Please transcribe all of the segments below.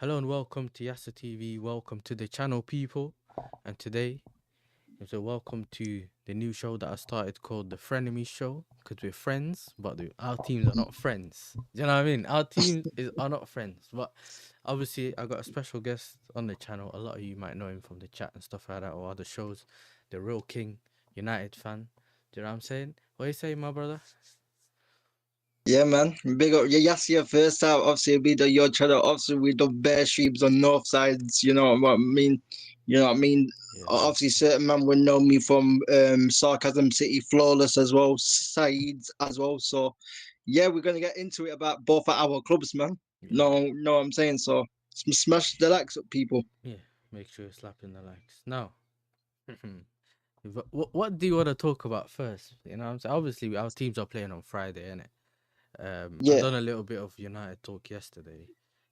Hello and welcome to YasserTv. Welcome to the channel, people. And today, welcome to the new show that I started called the Frenemies Show. Because we're friends, but our teams are not friends. Do you know what I mean? Our are not friends. But obviously, I got a special guest on the channel. A lot of you might know him from the chat and stuff like that or other shows. The real king, United fan. Do you know what I'm saying? What are you saying, my brother? Yeah, man. Big up. Yeah, Yasser first time. Obviously, we done your channel. Obviously, we done bare streams on north sides. You know what I mean? You know what I mean? Yeah, Obviously, definitely. certain man would know me from Sarcasm City, Flawless as well, Sides as well. So, yeah, we're gonna get into it about both of our clubs, man. Yeah. No, know what I'm saying? So, smash the likes up, people. Yeah. Make sure you're slapping the likes. Now. What do you want to talk about first? You know what I'm saying? Obviously, our teams are playing on Friday, innit? I Yeah, done a little bit of United talk yesterday.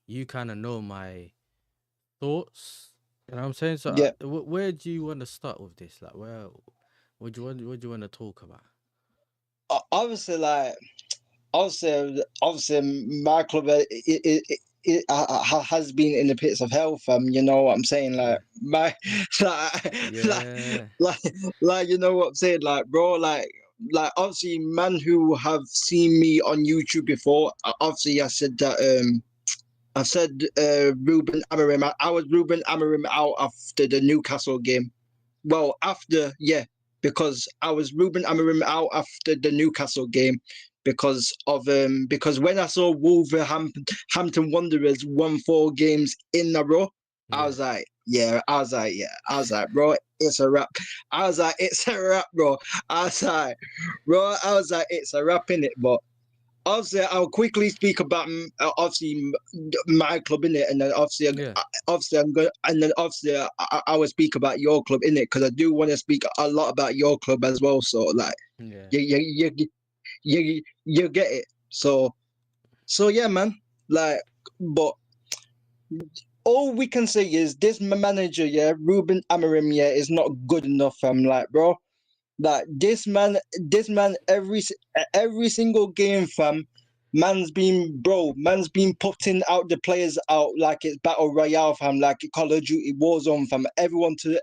You kind of know my thoughts. You know what I'm saying? So, yeah. where do you want to start with this? Like, what do you want to talk about? Obviously, like. Obviously, my club has been in the pits of hell, fam. You know what I'm saying? Yeah, Like my, like, like, yeah, like, you know what I'm saying? Like, bro, obviously, man who have seen me on YouTube before. Obviously, I said that. I said Ruben Amorim. I was Ruben Amorim out after the Newcastle game. Well, after, yeah, because I was Ruben Amorim out after the Newcastle game because when I saw Wolverhampton Wanderers won 4 games in a row, I yeah, was like, yeah, I was like, bro, it's a wrap. I was like, it's a wrap, bro. I was like, it's a wrap in it, but obviously, I'll quickly speak about my club in it, and then yeah, obviously I'm going, and then obviously I will speak about your club in it because I do want to speak a lot about your club as well. So like, yeah, you get it. So yeah, man. Like, but all we can say is this manager, yeah, Ruben Amorim, yeah, is not good enough. I'm like, bro. Like this man, every single game, fam, man's been putting out the players out like it's battle royale, fam, like Call of Duty Warzone, fam. Everyone to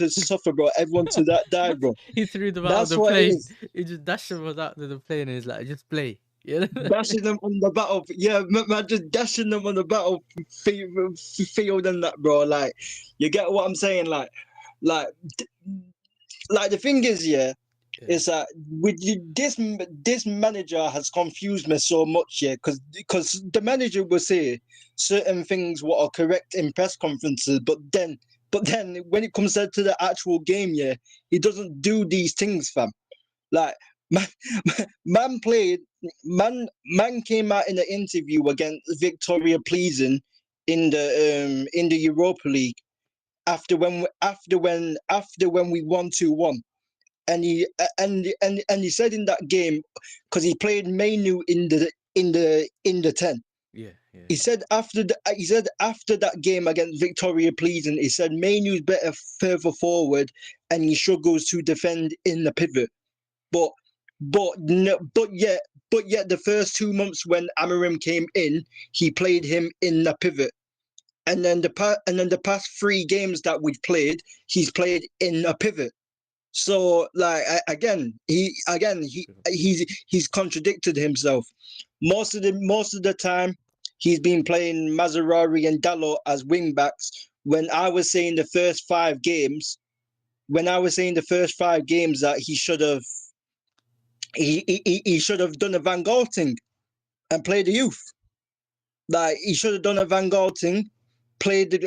suffer, bro. Everyone to that die, bro. he threw them out of That's the what it plane. is. He just dashed them out of the plane, and he's like, "Just play." Yeah, Dashing them on the yeah, man, just dashing them on the field and that, bro. Like, you get what I'm saying? Like, like the thing is, yeah. yeah, Is that with you, this manager has confused me so much, yeah, because the manager will say certain things what are correct in press conferences, but then when it comes to the actual game, yeah, he doesn't do these things, fam. Like man, man played man came out in the interview against Victoria Pleasant in the Europa League after when we won 2-1, and he said in that game, because he played Mainu in the 10. yeah, yeah, He said after that game against Victoria Pleasant, he said Mainu's better further forward and he struggles to defend in the pivot. But no, but yet the first 2 months when Amarim came in, he played him in the pivot. And then the past 3 games that we've played, he's played in a pivot. So like he's contradicted himself. Most of the time, he's been playing Mazzarari and Dallo as wing backs. When I was saying the first 5 games, that he should have done a Van Gaal thing and played the youth. Like he should have done a Van Gaal thing, played the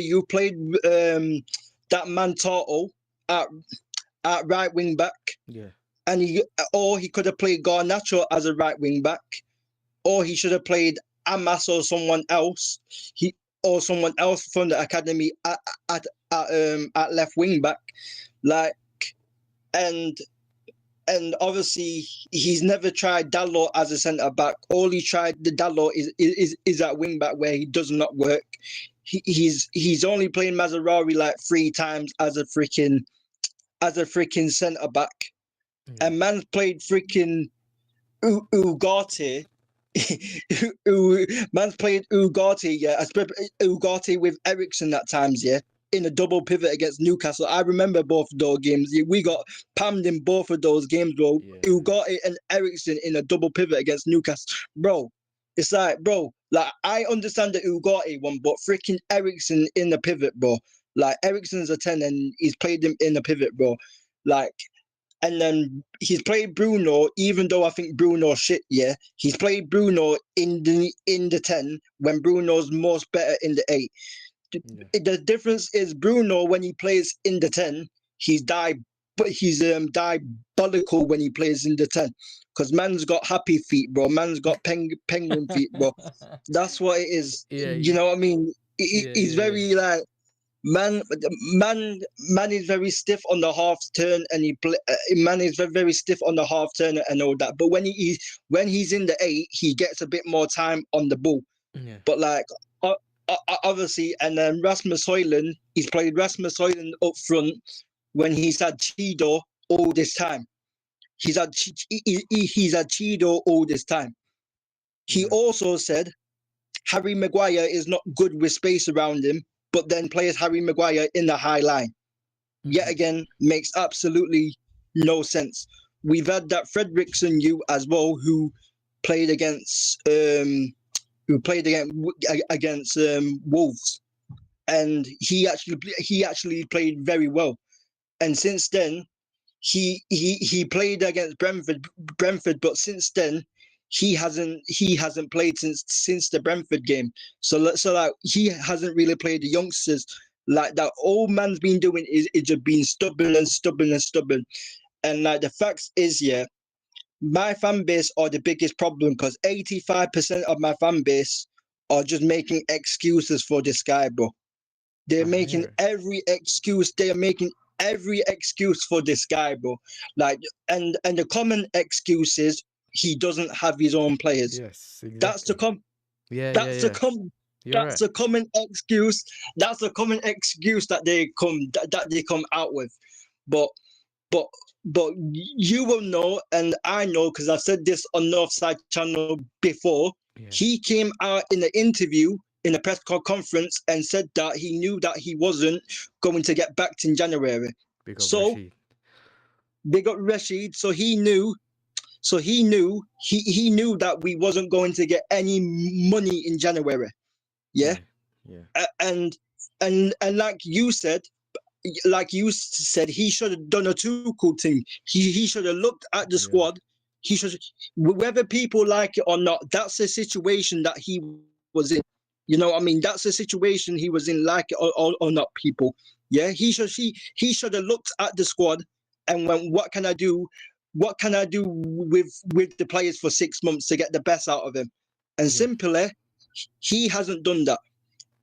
youth, played that man Toto at right wing back, yeah, and he could have played Garnacho as a right wing back, or he should have played Amas or someone else. Someone else from the academy at left wing back, like and and obviously he's never tried Dalot as a centre back. All he tried the Dalot is at wing back where he does not work. He's only playing Mazzarari like 3 times as a freaking centre back. yeah, And man's played freaking Ugarte Man's played Ugarte, yeah. I spent Ugarte with Ericsson at times, yeah, in a double pivot against Newcastle. I remember both of those games. We got pammed in both of those games, bro. Yeah. Ugarte and Ericsson in a double pivot against Newcastle, bro. It's like, bro, like I understand the Ugarte one, but freaking Ericsson in the pivot, bro. Like Ericsson's a 10 and he's played him in the pivot, bro. Like, and then he's played Bruno, even though I think Bruno's shit, yeah. He's played Bruno in the 10 when Bruno's most better in the 8. Yeah. The difference is Bruno when he plays in the 10, but he's diabolical when he plays in the 10. Because man's got happy feet, bro. Man's got penguin feet, bro. That's what it is. Yeah. You know what I mean? Yeah. He's Yeah. very like man, man is very stiff on the half turn, and man is very, very stiff on the half turn and all that. But when he's in the 8, he gets a bit more time on the ball. Yeah. But like obviously, and then Rasmus Højlund, he's played Rasmus Højlund up front when he's had Chido all this time. He's had Chido all this time. He Yeah. also said Harry Maguire is not good with space around him, but then plays Harry Maguire in the high line. Yet again, makes absolutely no sense. We've had that Fredrickson as well, who played against Wolves, and he actually played very well. And since then, he played against Brentford, but since then he hasn't played since the Brentford game. So like he hasn't really played the youngsters like that. All man's been doing is just being stubborn and stubborn and stubborn. And like the facts is, yeah, my fan base are the biggest problem because 85% of my fan base are just making excuses for this guy, bro. They're I making hear it. every excuse. They are making every excuse for this guy, bro. Like, and the common excuse is he doesn't have his own players. Yes. That's the Exactly. com. Yeah. Yeah. That's the Yeah. com. You're That's right. a common excuse. That's a common excuse that they come out with. But but but you will know, and I know because I've said this on Northside channel before. Yeah. He came out in the interview in a press conference and said that he knew that he wasn't going to get backed in January. Big up So Rashid. they got Rashid, so he knew. He knew that we wasn't going to get any money in January. Yeah, Yeah. Yeah. and like you said, he should have done a too cool thing. He should have looked at the Yeah. squad. He should, whether people like it or not, that's the situation that he was in. You know what I mean? That's the situation he was in, like it or not, people. Yeah, he should have looked at the squad and went, what can I do? What can I do with the players for 6 months to get the best out of him? And Yeah. simply, he hasn't done that.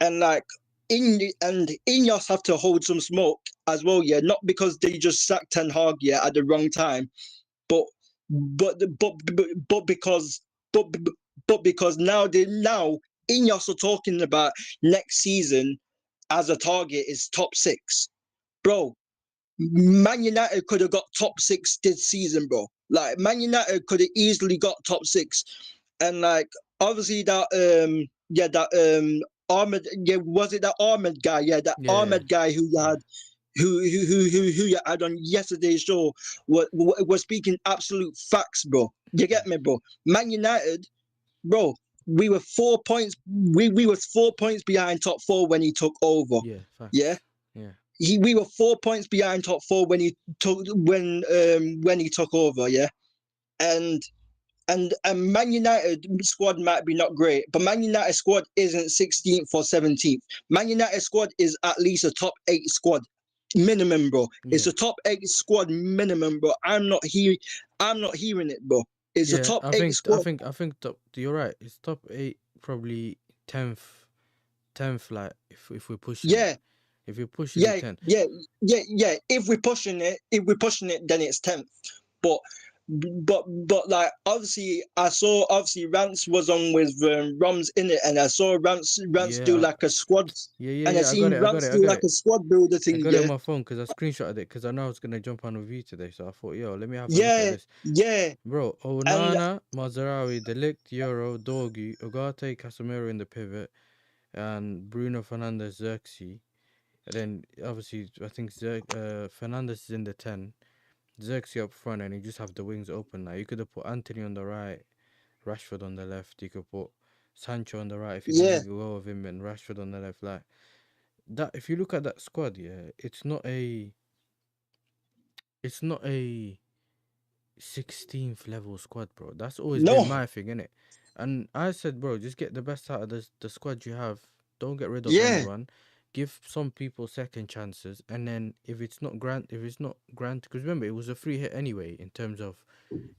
And like Ineos have to hold some smoke as well, yeah. Not because they just sacked Ten Hag, yeah, at the wrong time, but but but but because but because now Ineos are talking about next season as a target is top 6, bro. Man United could have got top 6 this season, bro. Like Man United could have easily got top 6, and like obviously that Ahmed, yeah, was it that Ahmed guy? Yeah, that Yeah. Yeah. Ahmed guy who you Yeah. had, who you had on yesterday's show was speaking absolute facts, bro. You get me, bro? Man United, bro. We were 4 points. We was 4 points behind top 4 when he took over. Yeah. Yeah, Facts. Yeah. we were 4 points behind top 4 when he took over. Yeah, and and Man United squad might be not great, but Man United squad isn't 16th or 17th. Man United squad is at least a top 8 squad minimum, bro. It's Yeah. a top 8 squad minimum, bro. I'm not hearing it, bro. It's a Yeah. top I 8 think. I squad. think. I think. You're right. It's top 8, probably 10th. 10th. Like if we're pushing it. Yeah, If you're pushing it, yeah, 10. yeah. If we're pushing it, then it's 10th. But but like obviously I saw obviously Rance was on with Roms in it, and I saw Rance do Yeah, like a squad, and I I got seen it, I got Rance it, I do got like it. a squad builder I thing. got it on Yeah, my phone because I screenshotted it because I know I was gonna jump on with you today. So I thought, yo, let me have a look at yeah, this. yeah, Bro, and Onana, Mazarawi, Delict, Euro, Dorgu, Ugarte, Casemiro in the pivot, and Bruno Fernandes, Xerxes. And then obviously I think Fernandes is in the 10, Xerxes up front, and you just have the wings open. Now you could have put Anthony on the right, Rashford on the left. You could put Sancho on the right if you yeah, didn't go with him, and Rashford on the left. Like that, if you look at that squad, yeah, it's not a 16th level squad, bro. That's always been no, my thing, innit? And I said, bro, just get the best out of the squad you have. Don't get rid of yeah, anyone. Give some people second chances, and then if it's not grant, because remember it was a free hit anyway. In terms of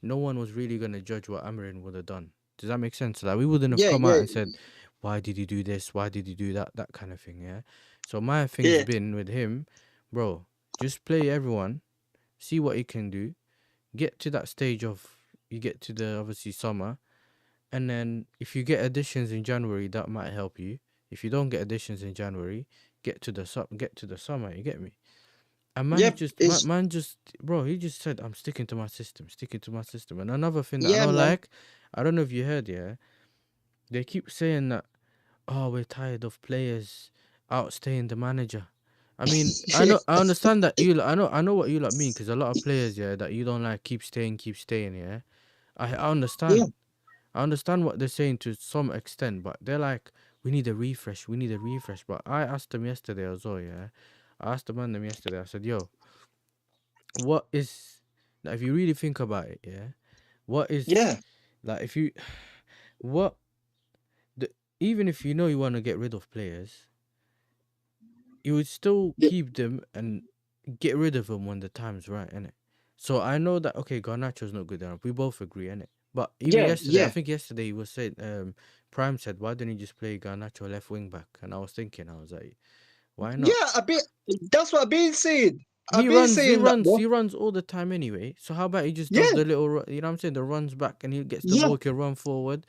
no one was really gonna judge what Amarin would have done. Does that make sense? Like we wouldn't have yeah, come out yeah, and said, "Why did you do this? Why did you do that?" That kind of thing. Yeah. So my thing's yeah, been with him, bro. Just play everyone, see what he can do, get to that stage of you get to the obviously summer, and then if you get additions in January, that might help you. If you don't get additions in January, get to the summer. You get me? And yeah. It's man just bro, he just said I'm sticking to my system. And another thing that I yeah, don't man. like, I don't know if you heard, yeah, they keep saying that oh we're tired of players outstaying the manager. I mean, I understand that I know what you like mean because a lot of players, yeah, that you don't like keep staying, yeah. I Yeah, understand. I understand what they're saying to some extent, but they're like, we need a refresh, we need a refresh. But I asked them yesterday as well, yeah. I asked the man them yesterday, I said, yo, what is, like, if you really think about it, yeah, what is, yeah, like, if you, what, the, even if you know you want to get rid of players, you would still yeah, keep them and get rid of them when the time's right, innit? So I know that okay, Garnacho's not good enough. We both agree, innit? But even yeah, yesterday, I yeah, think yesterday he was saying, Prime said, why didn't he just play Garnacho left wing back? And I was thinking, I was like, why not? yeah. A bit. That's what I've been saying. I've He been runs, saying that, bro. he runs all the time anyway. So how about he just does Yeah, the little, you know what I'm saying, the runs back and he gets the yeah, ball, he can run forward,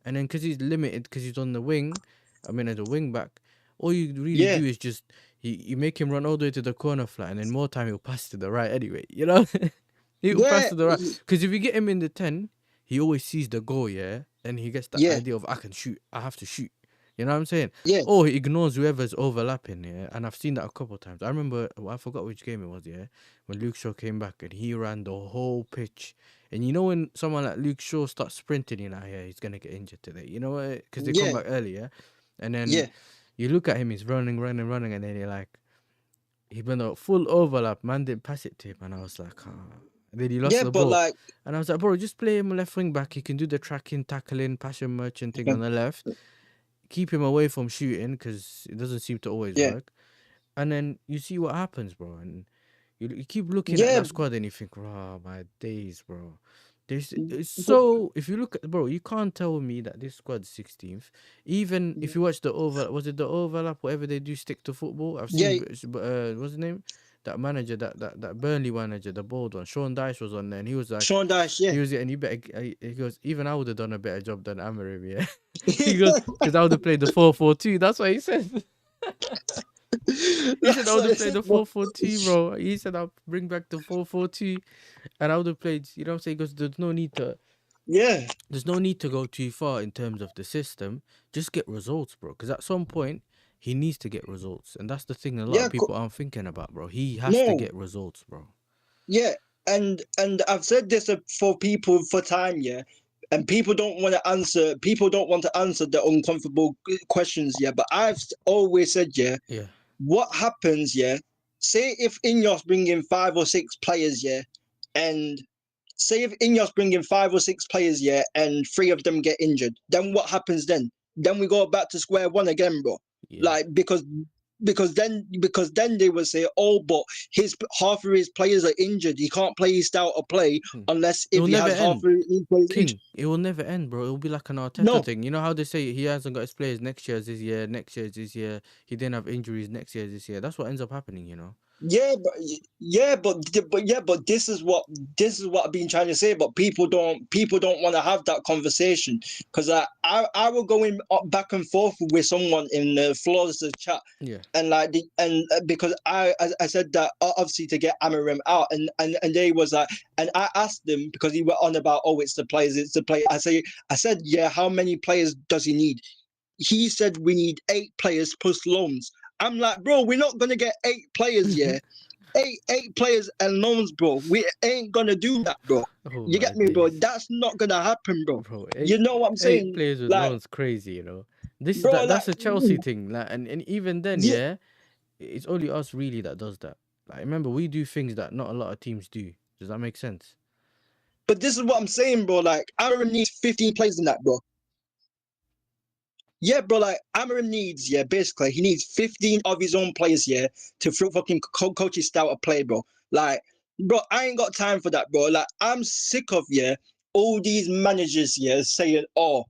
and then because he's limited, because he's on the wing, I mean as a wing back, all you really yeah, do is just you make him run all the way to the corner flat, and then more time he'll pass to the right anyway. You know, he'll pass yeah, to the right because if you get him in the 10, he always sees the goal, yeah, and he gets that yeah, idea of I can shoot, I have to shoot. You know what I'm saying? yeah, Or he ignores whoever's overlapping, yeah. And I've seen that a couple of times. I remember, I forgot which game it was, yeah, when Luke Shaw came back and he ran the whole pitch. And you know when someone like Luke Shaw starts sprinting, you're like, yeah, he's gonna get injured today. You know, because they come yeah, back early, yeah. And then yeah, you look at him, he's running, running, running, and then you're like, he went a full overlap. Man didn't pass it to him, and I was like, ah. And then he lost yeah. the But ball, like, and I was like, bro, just play him left wing back. He can do the tracking, tackling, passion merchant thing on the left. Keep him away from shooting because it doesn't seem to always yeah, work. And then you see what happens, bro. And you keep looking at yeah, that squad and you think, "Wow, my days, bro." There's it's so if you look at bro, you can't tell me that this squad's 16th. Even if you watch the was it the overlap, whatever they do, stick to football. I've yeah. seen what's his name, that manager, that Burnley manager, the bold one, Sean Dyche was on there, and he was like, Sean Dyche, yeah. he was, and you better, he goes, even I would have done a better job than Amarim, yeah. He goes, because I would have played the 4-4-2. That's what he said. He said I That's would what I have played said, the bro. 4-4-2, bro. He said I'll bring back the 4-4-2, and I would have played. You know what I'm saying? Because Yeah, there's no need to go too far in terms of the system. Just get results, bro. Because at some point he needs to get results, and that's the thing a lot yeah. of people aren't thinking about, bro. He has to No, get results, bro. yeah. And I've said this for people for time, yeah. And people don't want to answer. People don't want to answer the uncomfortable questions, yeah. But I've always said, yeah. Yeah, What happens, yeah? Say if Ineos bring in 5 or 6 players, yeah, and say if Ineos bring in 5 or 6 players, yeah, and 3 of them get injured, then what happens then? Then we go back to square one again, bro. yeah. Like because then they would say, oh, but his half of his players are injured. He can't play his style of play Hmm. unless It if will he never has half end. of his players injured. King, it will never end, bro. It will be like an Arteta No, thing. You know how they say he hasn't got his players next year is this year, next year is this year. He didn't have injuries next year is this year. That's what ends up happening, you know. but this is what I've been trying to say. But people don't want to have that conversation because I will go in back and forth with someone in the Flawless chat, Yeah. and because I said that obviously to get Amarim out, and they was like, and I asked them because he went on about, oh, it's the play. I said, yeah, how many players does he need? He said we need 8 players plus loans. I'm like, bro, we're not gonna get 8 players, yeah. Eight players and loans, bro. We ain't gonna do that, bro. Oh You my get me, bro? days. That's not gonna happen, bro. Bro, You know what I'm eight saying? players with Like, loans crazy, you know. This bro, that's a Chelsea thing. Like, and even then, yeah. yeah, it's only us really that does that. Like, remember, we do things that not a lot of teams do. Does that make sense? But this is what I'm saying, bro. Like, Aaron needs 15 players in that, bro. Yeah, bro, like Amarim needs, yeah, basically he needs 15 of his own players, yeah, to fucking coach his style of play, bro. Like, bro, I ain't got time for that, bro. Like, I'm sick of, yeah, all these managers, yeah, saying, oh,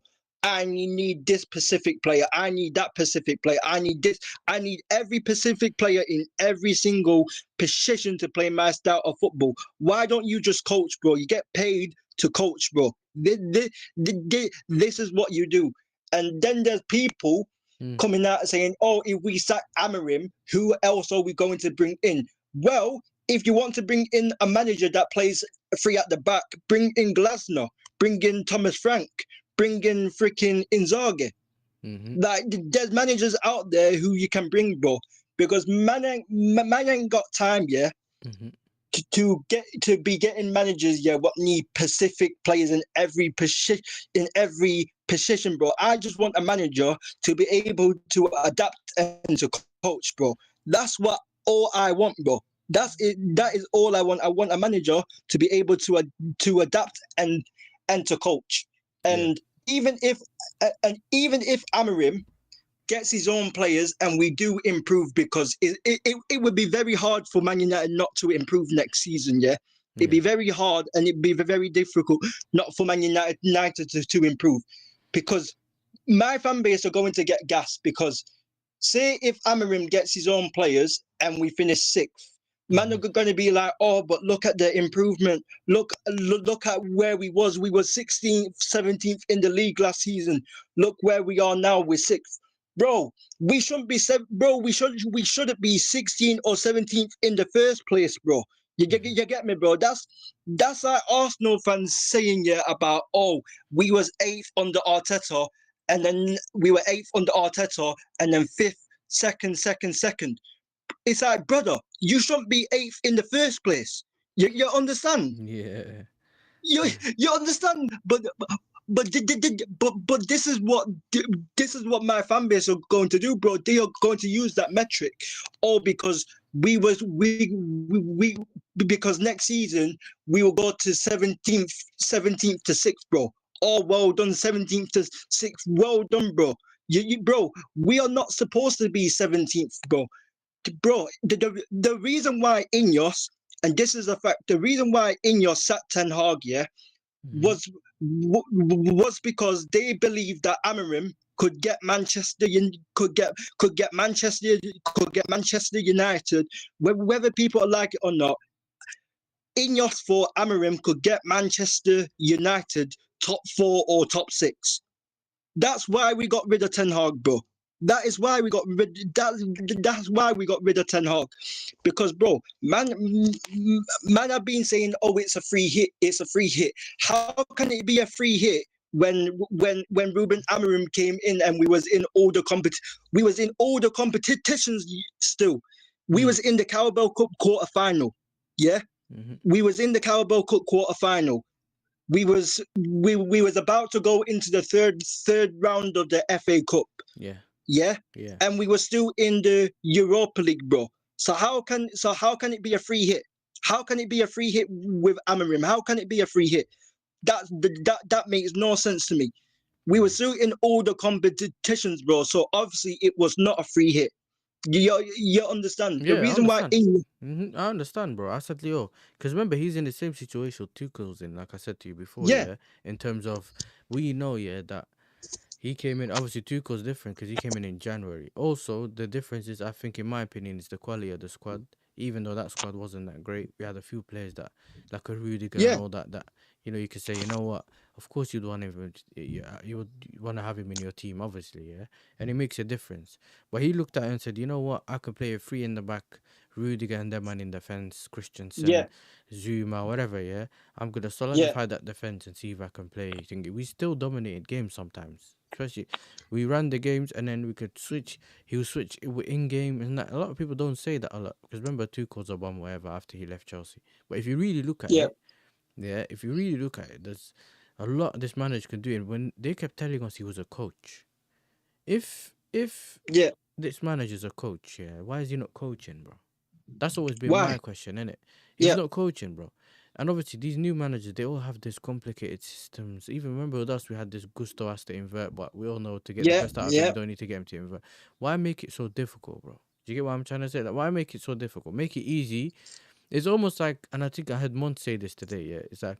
I need this Pacific player, I need that Pacific player, I need this, I need every Pacific player in every single position to play my style of football. Why don't you just coach, bro? You get paid to coach, bro. This is what you do. And then there's people Mm. coming out saying, oh, if we sack Amarim, who else are we going to bring in? Well, if you want to bring in a manager that plays free at the back, bring in Glasner, bring in Thomas Frank, bring in freaking Inzaghi. Mm-hmm. Like, there's managers out there who you can bring, bro. Because man ain't got time, yeah, Mm-hmm. to be getting managers, yeah, what need Pacific players in every position, bro. I just want a manager to be able to adapt and to coach, bro. That's what all I want, bro. That's it. That is all I want. I want a manager to be able to adapt and to coach. Yeah. And even if Amarim gets his own players and we do improve, because it would be very hard for Man United not to improve next season, yeah? It'd Yeah. be very hard and it'd be very difficult not for Man United to improve, because my fan base are going to get gas because say if Amarim gets his own players and we finish 6th, man are Mm-hmm. going to be like, oh, but look at the improvement. Look at where we was. We were 16th, 17th in the league last season. Look where we are now. We're 6th. Bro, we shouldn't be bro. We shouldn't be 16th or 17th in the first place, bro. You get Mm-hmm. you get me, bro. That's like Arsenal fans saying, yeah, about, oh, we was 8th under Arteta, and then we were 8th under Arteta, and then 5th, second. It's like, brother, you shouldn't be 8th in the first place. You understand? Yeah. You Yeah. you understand? But this is what my fan base are going to do, bro. They are going to use that metric, all because we because next season we will go to 17th to 6th, bro. Oh, well done, 17th to 6th. Well done, bro. Bro, we are not supposed to be 17th, bro. Bro, the reason why Ineos, and this is a fact, the reason why Ineos sat Ten Hag, yeah, Mm-hmm. was because they believed that Amarim could get Manchester United, whether people like it or not. Ineos for Amarim could get Manchester United top 4 or top 6. That's why we got rid of Ten Hag, bro. That is why we got rid. That's why we got rid of Ten Hag, because, bro, man have been saying, oh, it's a free hit. It's a free hit. How can it be a free hit when Ruben Amorim came in and we was in all the competitions still. We Mm. was in the Carabao Cup quarter final. Yeah, Mm-hmm. we was in the Carabao Cup quarter final. We was about to go into the third round of the FA Cup, Yeah. yeah, Yeah. and we were still in the Europa League, bro. So how can it be a free hit? How can it be a free hit with Amarim? How can it be a free hit? That makes no sense to me. We were Mm. still in all the competitions, bro. So obviously it was not a free hit. You understand the Yeah, I reason why? understand. I understand, bro. I said Leo, because remember he's in the same situation Tuchel's in, like I said to you before. Yeah, Yeah, in terms of we know, yeah, that he came in. Obviously, Tuchel's different because he came in January. Also, the difference is, I think, in my opinion, is the quality of the squad. even though that squad wasn't that great, we had a few players that, like a Rudiger and Yeah, all that, that you could say, you know what, of course you'd want him, yeah, you would want to have him in your team, obviously, yeah, and it makes a difference. But he looked at it and said, you know what, I could play a three in the back, Rudiger and them man in defense, yeah, Christensen, Zuma, whatever, yeah. I'm gonna yeah, solidify that defense and see if I can play. Think we still dominated games sometimes, especially we ran the games and then we could switch. He would switch in game, and that, a lot of people don't say that a lot because remember Tuchel's a bum, whatever, after he left Chelsea. But if you really look at yeah, it, yeah, if you really look at it, there's a lot this manager can do. And when they kept telling us he was a coach, if yeah. this manager's a coach, yeah, why is he not coaching, bro? That's always been Why? my question, innit? He's Yeah, not coaching, bro. And obviously, these new managers, they all have this complicated systems. Even remember with us, we had this Gusto has to invert, but we all know to get the yeah, best out of him, yeah. you don't need to get him to invert. Why make it so difficult, bro? Do you get what I'm trying to say? Like, why make it so difficult? Make it easy. It's almost like, and I think I heard Mont say this today, yeah. It's like,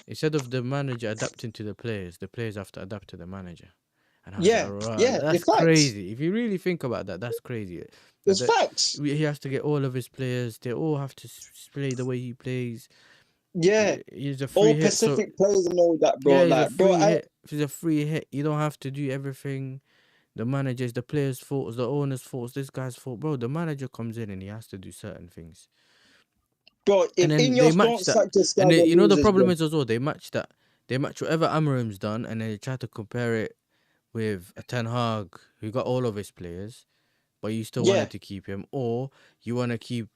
instead of the manager adapting to the players have to adapt to the manager. And I was like, Yeah, right, yeah, that's it's facts. crazy. If you really think about that, that's crazy. That, It's that facts. he has to get all of his players. They all have to play the way he plays. Yeah, He's a all free hit, so Pacific players and all that, bro. yeah, he's a Like, bro, free hit. If he's a free hit, you don't have to do everything. The manager's the players' fault, the owner's fault, this guy's fault, bro. The manager comes in and he has to do certain things, bro, and if then they Ineos match don't that. sack this guy, And they, they're you know the losers, problem bro. is as well, they match that. They match whatever Amarim's done, and then they try to compare it with a Ten Hag who got all of his players, but you still Yeah, wanted to keep him, or you want to keep,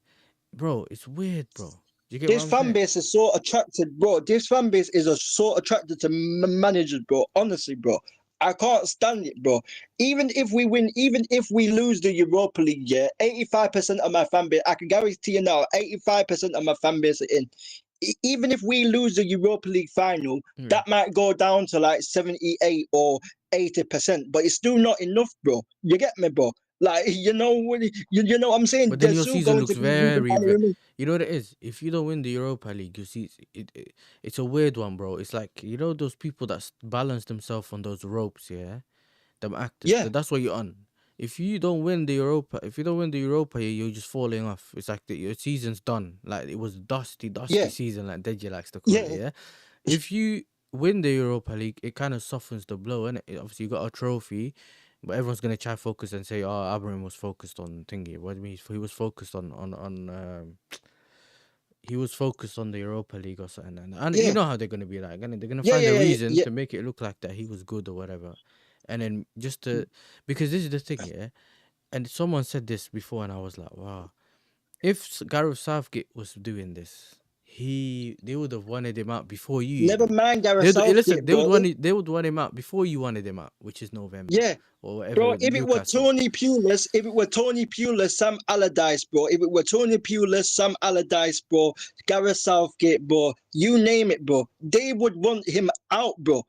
bro. It's weird, bro. Do you get what this I'm fan saying? base is so attracted, bro. This fan base is a so attracted to managers, bro. Honestly, bro. I can't stand it, bro. Even if we win, even if we lose the Europa League, yeah, 85% of my fan base, I can guarantee you now, 85% of my fan base are in. Even if we lose the Europa League final, Yeah. that might go down to like 78 or 80%, but it's still not enough, bro. You get me, bro? Like, you know what I'm saying? But then There's your still season going to looks be Ruben very, Amorim. you know what it is? If you don't win the Europa League, you see, it's a weird one, bro. It's like, you know, those people that balance themselves on those ropes, yeah? Them actors. Yeah, That's what you're on. If you don't win the Europa, if you don't win the Europa, you're just falling off. It's like your season's done. Like it was dusty yeah, season, like Deji likes to call it, yeah. yeah? If you win the Europa League, it kind of softens the blow, and obviously you got a trophy, but everyone's gonna try focus and say, "Oh, Abraham was focused on thingy." What do you mean? He was focused on he was focused on the Europa League or something, and you Yeah, know how they're gonna be like, and they're gonna yeah, find yeah, a yeah, reason yeah. to make it look like that he was good or whatever, and then just to because this is the thing, yeah. And someone said this before, and I was like, wow. If Gareth Southgate was doing this, they would have wanted him out before you Never even. mind They Gareth would listen. Southgate, bro. They would want him out before you wanted him out, which is November Yeah, or bro. whatever If it were Newcastle. Tony Pulis, if it were Tony Pulis, Sam Allardyce, bro. If it were Tony Pulis, Sam Allardyce, bro. Gareth Southgate, bro. You name it, bro. They would want him out, bro.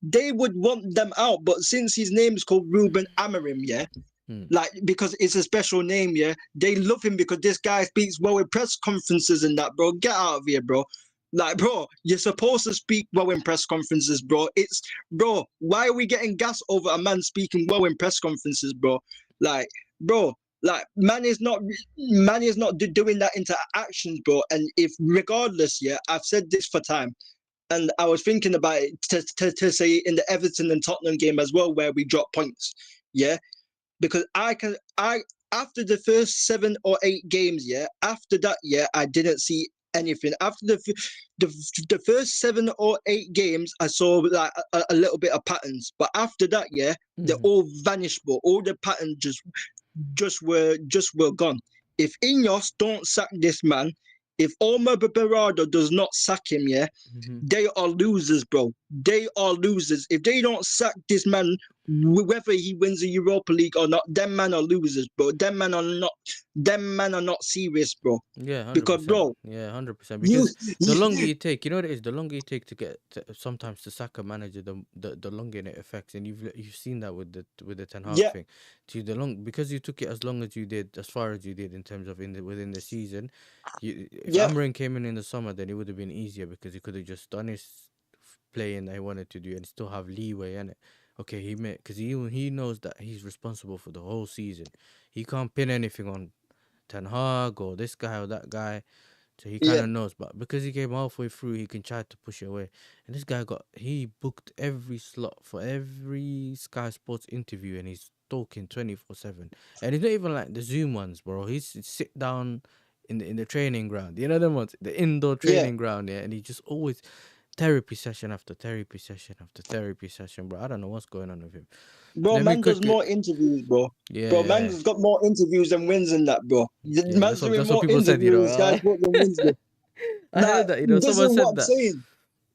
They would want them out. But since his name is called Ruben Amorim, yeah, Hmm. like because it's a special name, yeah. They love him because this guy speaks well in press conferences and that, bro. Get out of here, bro. Like, bro, you're supposed to speak well in press conferences, bro. It's bro, why are we getting gas over a man speaking well in press conferences, bro? Like, bro, like man is not doing that into actions, bro. And if regardless, yeah, I've said this for time, and I was thinking about it to say in the Everton and Tottenham game as well, where we dropped points, yeah, because I after the first 7 or 8 games, yeah, after that, yeah, I didn't see anything. After the first 7 or 8 games, I saw like a little bit of patterns, but after that, yeah, they Mm-hmm. all vanished, bro. All the patterns just were gone. If Ineos don't sack this man, if Omar Berardo does not sack him, yeah, Mm-hmm. they are losers, bro. They are losers. If they don't sack this man, whether he wins the Europa League or not, them man are losers, bro. Them man are not serious, bro. Yeah, hundred Because, percent. bro, Yeah, 100%. you, Because the longer you you take, you know what it is. The longer you take to get sometimes to sack a manager, the longer it affects, and you've seen that with the Ten Hag yeah, thing. To the long because you took it as long as you did, as far as you did in terms of within the season. If yeah, Amarin came in the summer, then it would have been easier because he could have just done his playing that he wanted to do and still have leeway in it. Okay, he made because he knows that he's responsible for the whole season. He can't pin anything on Ten Hag or this guy or that guy. So he kind Yeah, of knows, but because he came halfway through, he can try to push it away. And this guy he booked every slot for every Sky Sports interview, and he's talking 24/7. And it's not even like the Zoom ones, bro. He's sit down in the training ground. You know them ones, the indoor yeah. training ground, yeah. And he just always therapy session after therapy session after therapy session, bro. I don't know what's going on with him. Bro, Let me man does quickly, more interviews, bro. Bro, yeah, man's got more interviews than wins in that, bro. The yeah. man's doing That's what more people said, you interviews know. in Sky Sports than wins, bro. I Nah, heard that, you know. this is Someone what said I'm that. saying.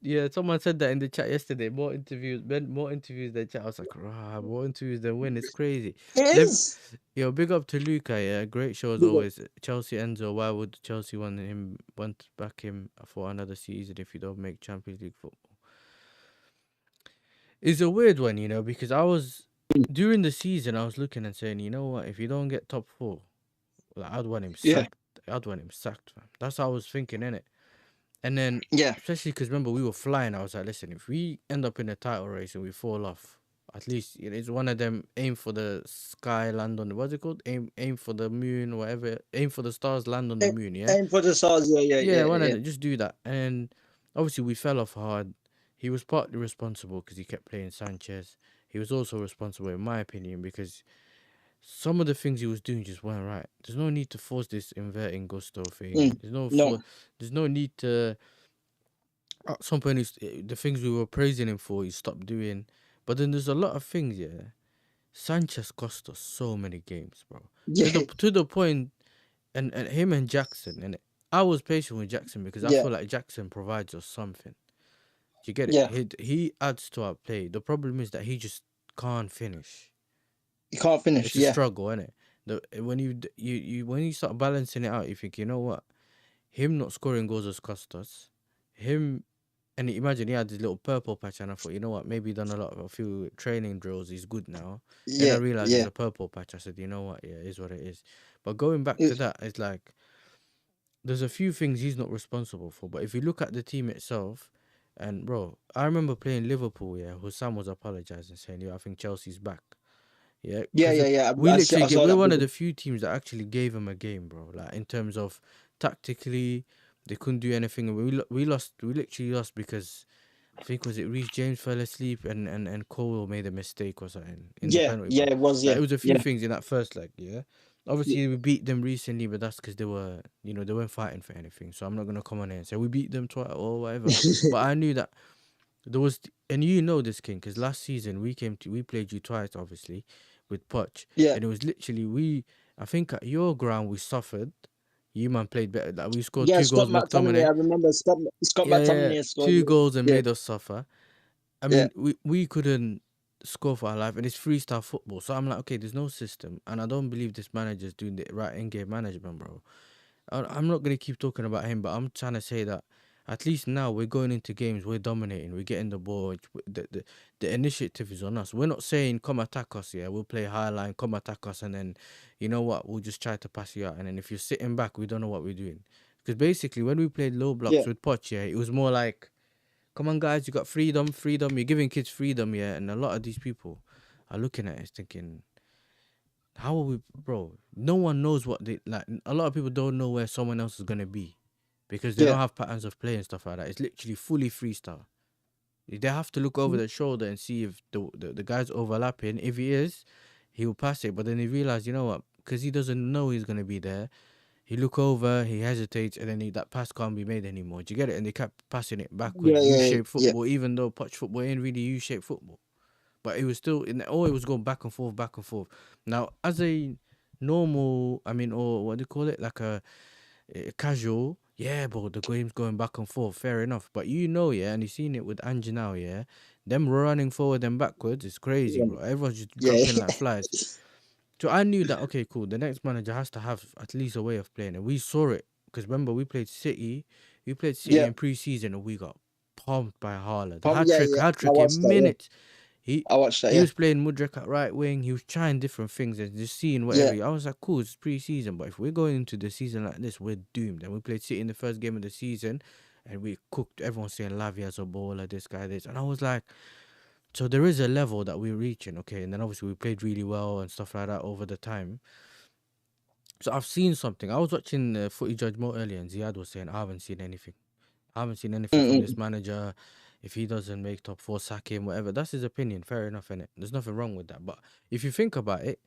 Yeah, someone said that in the chat yesterday. More interviews than chat. I was like, rah, more interviews than win. It's crazy. It Let, is. yo, big up to Luca. Yeah, great show as Big up. always. Chelsea Enzo. Why would Chelsea want back him for another season if you don't make Champions League football? It's a weird one, you know, because I was during the season I was looking and saying, you know what, if you don't get top four, like, I'd want him Yeah, sacked. I'd want him sacked, man. That's how I was thinking, innit? And then, yeah, especially because remember we were flying, I was like, listen, if we end up in a title race and we fall off, at least it's one of them. Aim for the sky, land on the what's it called? Aim for the moon, whatever. Aim for the stars, land on the aim, moon. Yeah, aim for the stars. Yeah, yeah, yeah. yeah, One of yeah. them. Just do that. And obviously we fell off hard. He was partly responsible because he kept playing Sanchez. He was also responsible, in my opinion, because some of the things he was doing just weren't right. There's no need to force this inverting gusto thing. Mm, no, There's no need to at some point the things we were praising him for he stopped doing. But then there's a lot of things, yeah. Sanchez cost us so many games, bro. yeah, To the point, and him and Jackson, and I was patient with Jackson because I yeah, feel like Jackson provides us something. Do you get it? yeah. He adds to our play. The problem is that he just can't finish. You can't finish. It's a Yeah, struggle, isn't it? When when you start balancing it out, you think, you know what, him not scoring goals has cost us. Him And imagine he had this little purple patch, and I thought, you know what, maybe he done a few training drills. He's good now. Then I yeah, realized it's yeah. a purple patch. I said, you know what, yeah, it is what it is. But going back to It's, that, it's like there's a few things he's not responsible for. But if you look at the team itself, and bro, I remember playing Liverpool. Yeah, Hussam was apologizing, saying, "Yeah, I think Chelsea's back." Yeah, yeah, because yeah, yeah. we I literally saw we're that one of video. the few teams that actually gave him a game, bro. Like in terms of tactically, they couldn't do anything. And we lost. We literally lost because I think was it Reece James fell asleep and Cole made a mistake or something in the Yeah, penalty yeah, box. it was. Like Yeah, it was a few yeah, things in that first leg, yeah. yeah, Obviously we beat them recently, but that's because they were, they weren't fighting for anything. So I'm not gonna come on here and say we beat them twice or whatever. But I knew that there was, and you know this, King, because last season we played you twice, obviously, with Poch, yeah, and it was literally I think at your ground we suffered. You man played better. Like we scored yeah. two Scott goals, McTominay. I McTominay. remember Scott Yeah, McTominay scored. two goals and Yeah, made us suffer. I yeah, mean, we couldn't score for our life, and it's freestyle football. So I'm like, okay, there's no system, and I don't believe this manager's doing the right in-game management, bro. I'm not gonna keep talking about him, but I'm trying to say that at least now we're going into games, we're dominating, we're getting the ball. The initiative is on us. We're not saying come attack us, yeah. We'll play high line, come attack us, and then you know what? We'll just try to pass you out, and then if you're sitting back, we don't know what we're doing. Because basically, when we played low yeah, blocks with Poch, yeah, it was more like, come on, guys, you got freedom, freedom. You're giving kids freedom, yeah. And a lot of these people are looking at it thinking, how are we, bro? No one knows what they like. A lot of people don't know where someone else is gonna be because they yeah, don't have patterns of play and stuff like that. It's literally fully freestyle. They have to look over their shoulder and see if the guy's overlapping. If he is, he'll pass it. But then he realized, you know what? Because he doesn't know he's gonna be there. He look over, he hesitates, and then that pass can't be made anymore. Do you get it? And they kept passing it backwards, yeah, yeah, U-shaped yeah, football, even though touch football ain't really U-shaped football. But it was still it was going back and forth, back and forth. Now, as a normal, I mean, or what do you call it, like a casual, yeah, but the game's going back and forth. Fair enough, but yeah, and you've seen it with Angie now, yeah. Them running forward and backwards is crazy, bro. Everyone's just yeah, dropping yeah, like flies. So I knew that okay, cool. The next manager has to have at least a way of playing, and we saw it because remember we played City yeah. in pre-season, and we got pumped by Haaland. Yeah, yeah. Hat I trick watched in that. Yeah, minutes. He I watched that. he Yeah, was playing Mudryk at right wing. He was trying different things and just seeing yeah, whatever. I was like, cool, it's pre-season, but if we're going into the season like this, we're doomed. And we played City in the first game of the season, and we cooked. Everyone's saying Lavia's a baller, this guy, this, and I was like, so there is a level that we're reaching, okay. And then obviously we played really well and stuff like that over the time. So I've seen something. I was watching Footy Judge more earlier, and Ziad was saying, I haven't seen anything. I haven't seen anything from this Mm-mm. manager. If he doesn't make top four, sack him, whatever. That's his opinion. Fair enough, innit? There's nothing wrong with that. But if you think about it,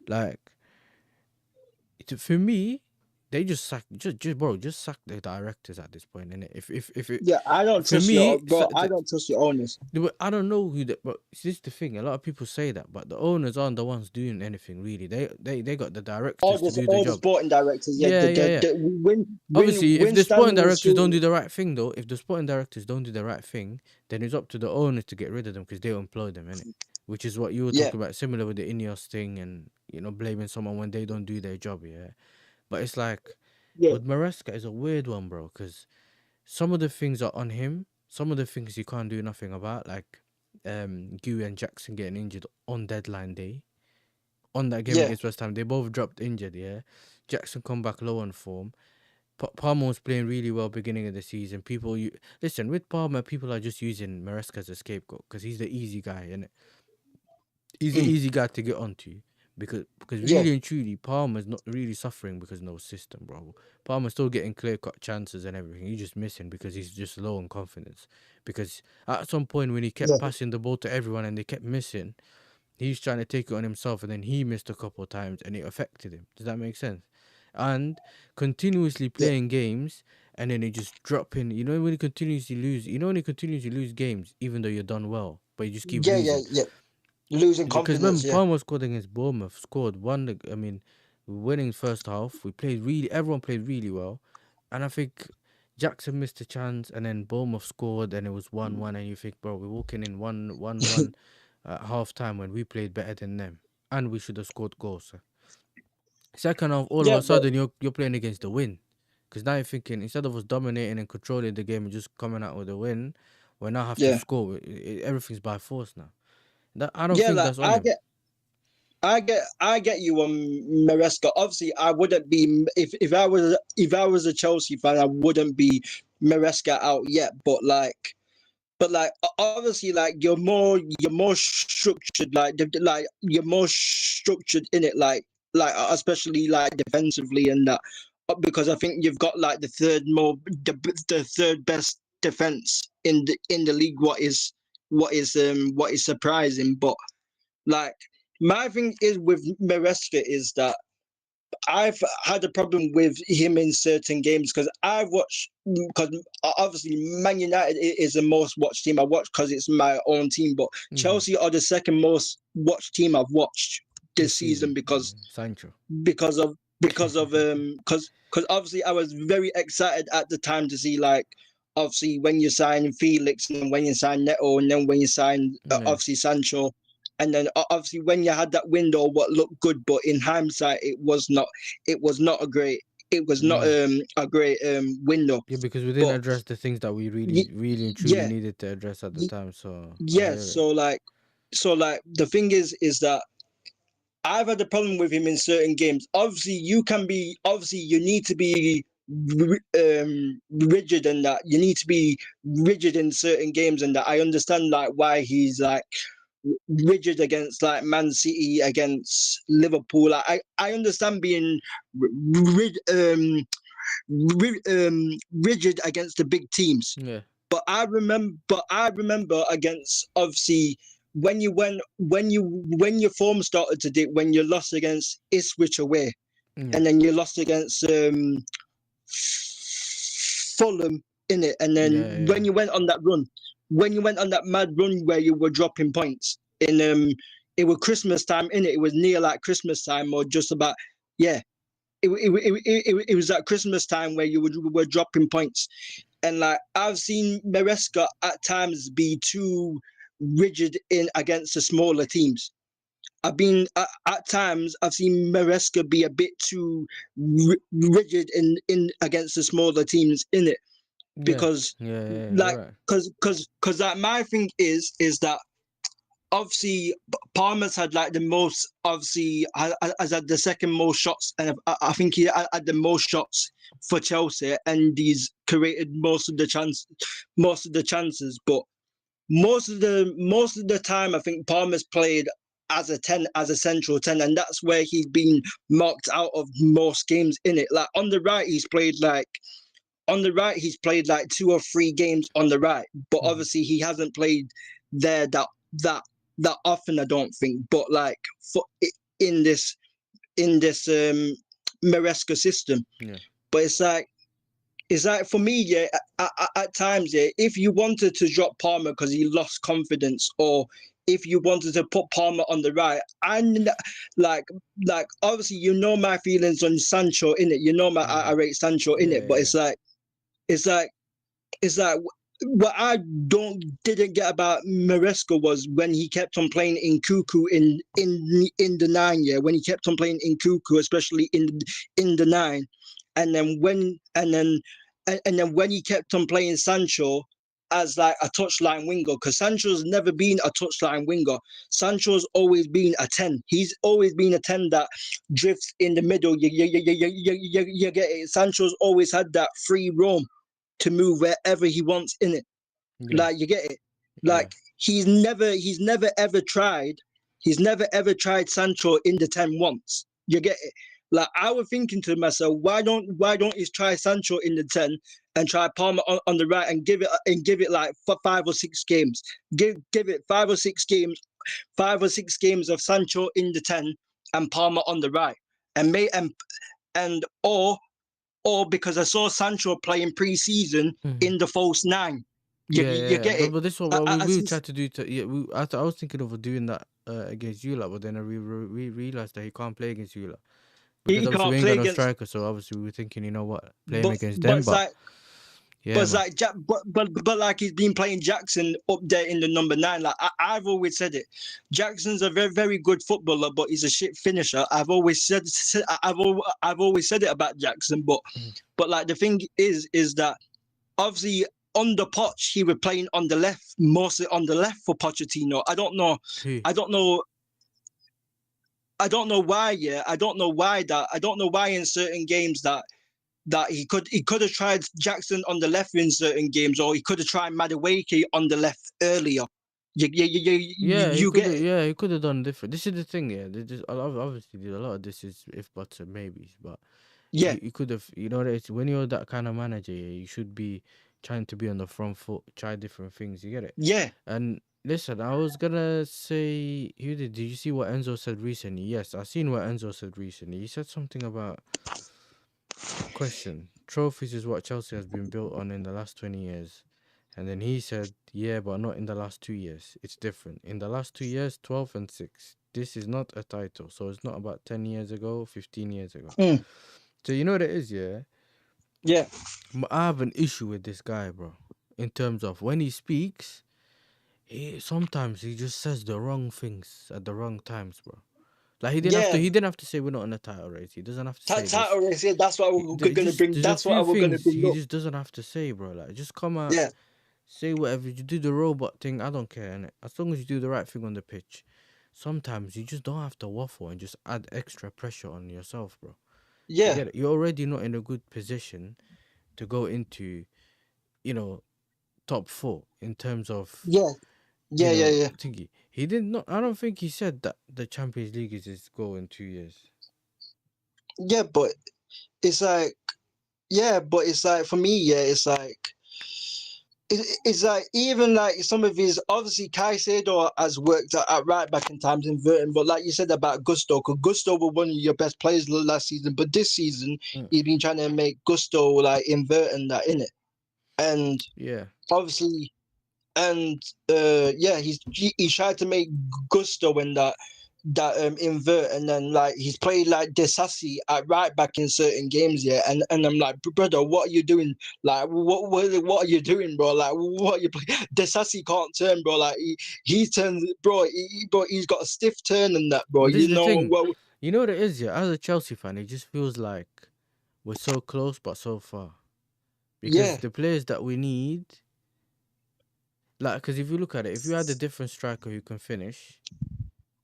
like, for me, they just sack, just bro, just sack the directors at this point, innit? If it, Yeah, I don't for trust me, your bro. I don't trust your owners. but I don't know who the, but this is the thing. A lot of people say that, but the owners aren't the ones doing anything really. They got the directors to do the All the job. sporting directors, yeah, Yeah, yeah, yeah. the Obviously, if win the sporting Stanley directors don't do soon. the right thing, though, if the sporting directors don't do the right thing, then it's up to the owners to get rid of them because they employ them, innit? Which is what you were Yeah, talking about, similar with the Ineos thing, and blaming someone when they don't do their job. Yeah, but it's like yeah, with Maresca, it's a weird one, bro, because some of the things are on him, some of the things you can't do nothing about, like Guy and Jackson getting injured on deadline day. On that game yeah, against West Ham, they both dropped injured. Yeah, Jackson come back low on form. Palmer was playing really well beginning of the season. People, you listen with Palmer, people are just using Maresca as a scapegoat because he's the easy guy, and he's the mm, easy guy to get onto. Because yeah, really and truly, Palmer's not really suffering because no system, bro. Palmer's still getting clear cut chances and everything. He's just missing because he's just low on confidence. Because at some point when he kept yeah, passing the ball to everyone and they kept missing, he's trying to take it on himself, and then he missed a couple of times and it affected him. Does that make sense? And continuously yeah, playing games and then it just dropping. When you continuously lose, when you continuously lose games, even though you're done well, but you just keep yeah, yeah, losing. yeah. Losing Because remember, confidence, yeah, Palmer scored against Bournemouth, scored one. I mean, winning first half. We played really. Everyone played really well, and I think Jackson missed a chance, and then Bournemouth scored, and it was 1-1. And you think, bro, we're walking in 1-1 at half time when we played better than them, and we should have scored goals. Second half, all of yeah, a but sudden, you're playing against the win, because now you're thinking instead of us dominating and controlling the game and just coming out with a win, we now have to yeah, score. Everything's by force now. That I don't yeah. think Like that's on him. I get you on Maresca. Obviously, I wouldn't be if I was a Chelsea fan, I wouldn't be Maresca out yet. But like obviously, like you're more structured, like you're more structured in it, like especially like defensively and that, because I think you've got like the third best defense in the league. What is surprising, but like my thing is with Maresca is that I've had a problem with him in certain games because I've watched, because obviously Man United is the most watched team I watch because it's my own team, but Mm-hmm. Chelsea are the second most watched team I've watched This this season, season Sancho. because of because obviously I was very excited at the time to see, like, obviously when you sign Felix and then when you sign Neto and then when you sign Yeah, obviously Sancho, and then obviously when you had that window what looked good, but in hindsight it was not a great yeah, a great window. yeah. Because we didn't But address the things that we y- really, really and truly yeah, needed to address at the time. So I yeah, hear it. so like the thing is that I've had a problem with him in certain games. Obviously you need to be rigid in that. You need to be rigid in certain games, and that I understand like why he's like rigid against like Man City, against Liverpool. Like, I understand being rig, rigid against the big teams. Yeah, But I remember against, obviously, when your form started to dip, when you lost against Ipswich away, yeah, and then you lost against Fulham in it, and then yeah, yeah, when you went on that mad run where you were dropping points in it was Christmas time in it. It was near like Christmas time or just about, yeah. It was at Christmas time where you were dropping points, and like I've seen Maresca at times be too rigid in against the smaller teams. At times I've seen Maresca be a bit too rigid in against the smaller teams in it, yeah, because yeah, yeah. You're like right. because like my thing is that obviously Palmer's had like the most, obviously has had the second most shots, and I think he had the most shots for Chelsea, and he's created most of the chances. But most of the time, I think Palmer's played as a 10, as a central 10, and that's where he's been marked out of most games in it. Like on the right, he's played like 2 or 3 games on the right, but Mhm. obviously he hasn't played there that that often, I don't think. But like in this Maresca system, Yeah. but it's like for me, yeah, at times, yeah, if you wanted to drop Palmer because he lost confidence, or if you wanted to put Palmer on the right, and like obviously you know my feelings on Sancho in it, I Mhm. rate Sancho in Yeah, it, but yeah. it's like it's like what I didn't get about Maresca was when he kept on playing in Cuckoo in the 9, yeah, when he kept on playing in Cuckoo, especially in the 9, and then when he kept on playing Sancho as like a touchline winger, because Sancho's never been a touchline winger. Sancho's always been a 10. He's always been a 10 that drifts in the middle. You get it. Sancho's always had that free roam to move wherever he wants in it. Yeah. Like, you get it. Yeah. Like, he's never ever tried Sancho in the 10 once. You get it. Like, I was thinking to myself, why don't he try Sancho in the 10 and try Palmer on the right, and give it like 5 or 6 games. Give it 5 or 6 games of Sancho in the 10 and Palmer on the right, and may and or because I saw Sancho playing pre-season Mhm. in the false 9. You, Yeah, you, you yeah, yeah. get it? But this one, I, well, I, I we see. tried to do to yeah. I was thinking of doing that against you lot, but then we realized that he can't play against you lot because He obviously we can't ain't play got no against, striker. So obviously we were thinking, you know what, play him but against but them. it's But like but yeah, it's man. like Jack, but like he's been playing Jackson up there in the number 9. Like I've always said it, Jackson's a very very good footballer, but he's a shit finisher. I've always said it about Jackson, but Mhm. like the thing is that obviously under Poch, he was playing on the left, mostly on the left for Pochettino. I don't know. Who? I don't know. I don't know why. Yeah, I don't know why that. I don't know why in certain games that he could have tried Jackson on the left in certain games, or he could have tried Madueke on the left earlier. Yeah, he You could get have. it? Yeah, he could have done different. This is the thing. Yeah, obviously there's a lot of this is if buts and maybes, but Yeah, he could have. You know, when you're that kind of manager, yeah, you should be trying to be on the front foot, try different things. You get it? yeah, And listen, I was gonna say, did you see what Enzo said recently? Yes, I seen what Enzo said recently. He said something about question. Trophies is what Chelsea has been built on in the last 20 years. And then he said, yeah, but not in the last 2 years. It's different. In the last 2 years, 12 and 6. This is not a title. So it's not about 10 years ago, 15 years ago. mm, So you know what it is, yeah? yeah, I have an issue with this guy, bro. In terms of when he speaks, sometimes he just says the wrong things at the wrong times, bro. Like yeah. he didn't have to say we're not on a title race. He doesn't have to say this. Title race. Yeah, that's what we're gonna bring. There's a That's what few I was gonna things bring he up. just doesn't have to say, bro. Like just come out, Yeah, say whatever. You do the robot thing, I don't care, innit? As long as you do the right thing on the pitch. Sometimes you just don't have to waffle and just add extra pressure on yourself, bro. You yeah, get it? You're already not in a good position to go into, you know, top four in terms of, yeah, yeah, yeah, yeah, thingy. He did not. I don't think he said that the Champions League is his goal in 2 years. yeah. But it's like, yeah, but it's like for me, yeah, it's like. It's like even like some of his obviously Caicedo has worked at right back in times in Verton, but like you said about Gusto, because Gusto was one of your best players last season, but this season Mm, he's been trying to make Gusto like invert and that in it, and yeah. obviously, and yeah, he tried to make Gusto and that invert, and then like he's played like Desassi at right back in certain games, yeah, and I'm like, brother, what are you doing? Like, what are you doing, bro? Like, what are you playing? Desassi can't turn, bro. Like he turns, bro. Bro, he's got a stiff turn and that, bro. But this You is the know thing. what? You know what it is, yeah? As a Chelsea fan, it just feels like we're so close but so far. Because Yeah, the players that we need, like, because if you look at it, if you had a different striker who can finish,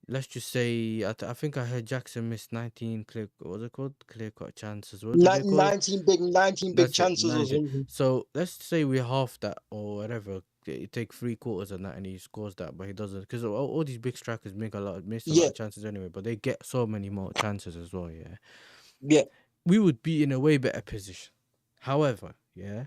let's just say, I think I heard Jackson missed 19 clear, what was it called? Clear cut chances. What did they call it? 19 big That's it, chances or 19. something. So let's say we half that or whatever, he take 3 quarters and that, and he scores that, but he doesn't, because all these big strikers miss a lot Yeah, of chances anyway, but they get so many more chances as well. Yeah, yeah, we would be in a way better position. However, yeah,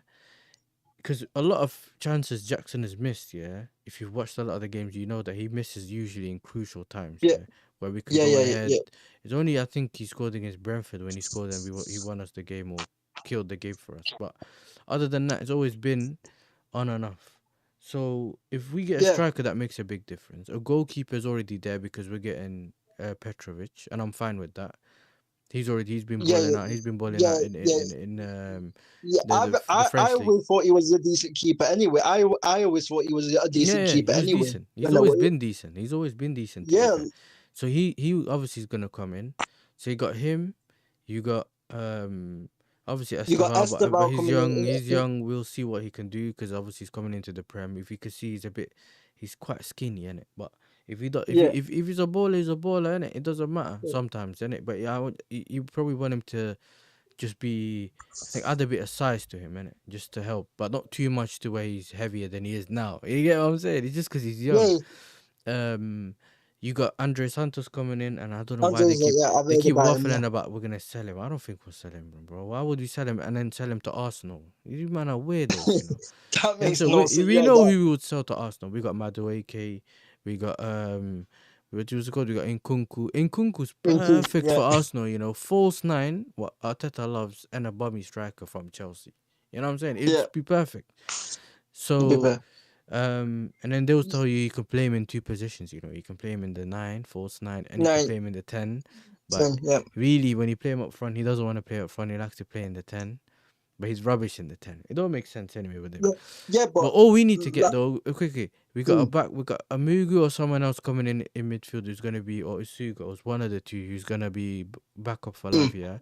because a lot of chances Jackson has missed, yeah. If you've watched a lot of the games, you know that he misses usually in crucial times, yeah, yeah, where we can yeah, go yeah, yeah, ahead. yeah. It's only I think he scored against Brentford when he scored and he won us the game or killed the game for us. But other than that, it's always been on and off. So if we get a Yeah. striker, that makes a big difference. A goalkeeper is already there because we're getting Petrovic, and I'm fine with that. He's been Yeah, balling yeah, out. He's been balling yeah, out yeah. in Yeah, the I French league. always thought he was a decent keeper anyway. I always thought he was a Yeah, decent yeah, keeper he was anyway. decent. He's When I always was, been decent. He's always been decent, to be yeah, fair. So he obviously is gonna come in. So you got him. You got obviously you got Esteval, but Esteban he's coming in. young. He's young. We'll see what he can do because obviously he's coming into the Prem. If you can see, he's quite skinny, innit? But if he do, Yeah, if he's a baller, he's a baller, innit? It doesn't matter sometimes, innit? But yeah, you probably want him to just be, I think, add a bit of size to him, innit? Just to help, but not too much to where he's heavier than he is now. You get what I'm saying? It's just because he's young. yeah. Um, you got Andre Santos coming in, and I don't know why Andres, yeah, I've they heard keep about him. Yeah, waffling about we're gonna sell him. I don't think we'll sell him, bro. Why would we sell him and then sell him to Arsenal? You man are weirdos, you know. that You know what I'm makes saying? no sense. We Yeah, know that. who we would sell to Arsenal. We got Madueke, we got what was it called? We got Nkunku. Nkunku's perfect Yeah, for Arsenal, you know. False nine, what Arteta loves, and a bummy striker from Chelsea. You know what I'm saying? It'd yeah. just be perfect. To be So fair, and then they'll tell you can play him in two positions. You know, you can play him in the nine, false nine, and you can nine, play him in the 10. But 10. Yeah, really, when you play him up front, he doesn't want to play up front. He likes to play in the 10. But he's rubbish in the 10. It don't make sense anyway with him. yeah, yeah. But But all we need to get like, though, quickly, we got a Mugu or someone else coming in midfield who's gonna be, or Isuga, or one of the two who's gonna be backup for mm, Lavia.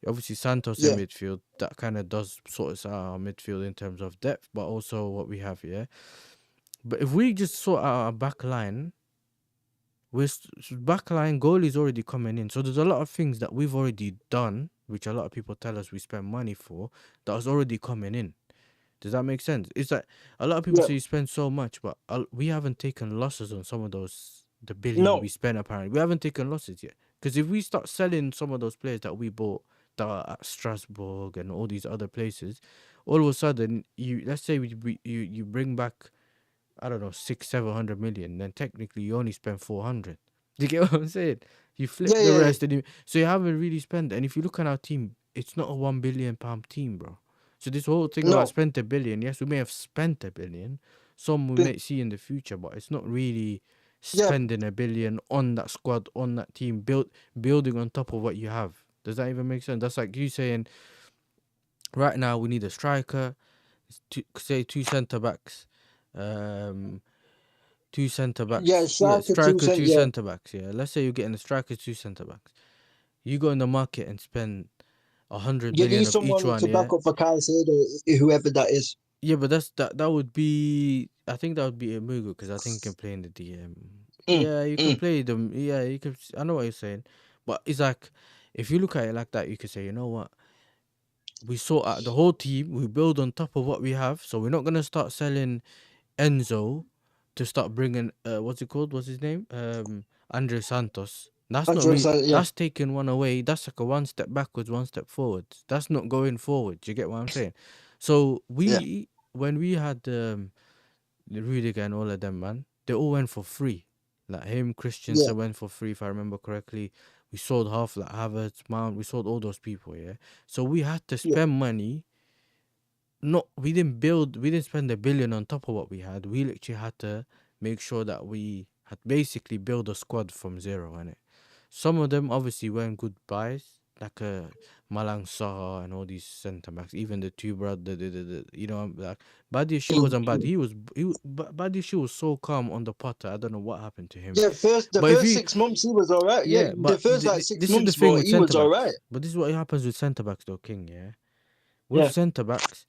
Obviously Santos in yeah, midfield, that kind of does sort us out our midfield in terms of depth, but also what we have here. But if we just sort out our back line, back line goal is already coming in. So there's a lot of things that we've already done, which a lot of people tell us we spend money for, that is already coming in. Does that make sense? It's like a lot of people yeah. say you spend so much, but we haven't taken losses on some of those, the billion we No, spent apparently. We haven't taken losses yet. Because if we start selling some of those players that we bought that are at Strasbourg and all these other places, all of a sudden let's say you bring back, I don't know, 600-700 million, then technically you only spend 400. Do you get what I'm saying? You flip yeah, the yeah, yeah. rest, so you haven't really spent. And if you look at our team, it's not a £1 billion team, bro. So this whole thing about No, spent a billion, yes, we may have spent a billion. Some we yeah, may see in the future, but it's not really yeah, spending a billion on that squad, on that team, building on top of what you have. Does that even make sense? That's like you saying, right now we need a striker, say two centre backs, um, two centre yeah. backs. Yeah, Striker two striker, cent. two Yeah, centre backs. Yeah, let's say you're getting a striker, two centre backs. You go in the market and spend 100 you million need of each someone one. to back Yeah, up for Caicedo, whoever that is. yeah, but that would be. I think that would be a Mugu because I think you can play in the DM. Mm, Yeah, you can mm. play them. Yeah, you can. I know what you're saying, but it's like if you look at it like that, you could say, you know what? We sort out the whole team. We build on top of what we have, so we're not gonna start selling Enzo to start bringing what's it called? What's his name? Andre Santos. Andres, yeah, That's taking one away. That's like a one step backwards, one step forward. That's not going forward. Do you get what I'm saying? So yeah, when we had the Rudiger and all of them, man, they all went for free. Like him, yeah, Christensen went for free, if I remember correctly. We sold half, like Havertz, Mount. We sold all those people, yeah. So we had to yeah. spend money. Not we didn't spend a billion on top of what we had. We literally had to make sure that we had basically build a squad from zero, innit? Some of them obviously weren't good buys, like Malang Saha and all these centre backs, even the two brother, you know, like Badiashile Mm, wasn't bad. mm. Badiashile was so calm on the Potter. I don't know what happened to him. Yeah, the But if first you 6 months he was all right. Yeah, yeah, the but first like six this is the months, thing but with he was centre all right. backs. But this is what happens with centre backs, though, King. Yeah, with Yeah, centre backs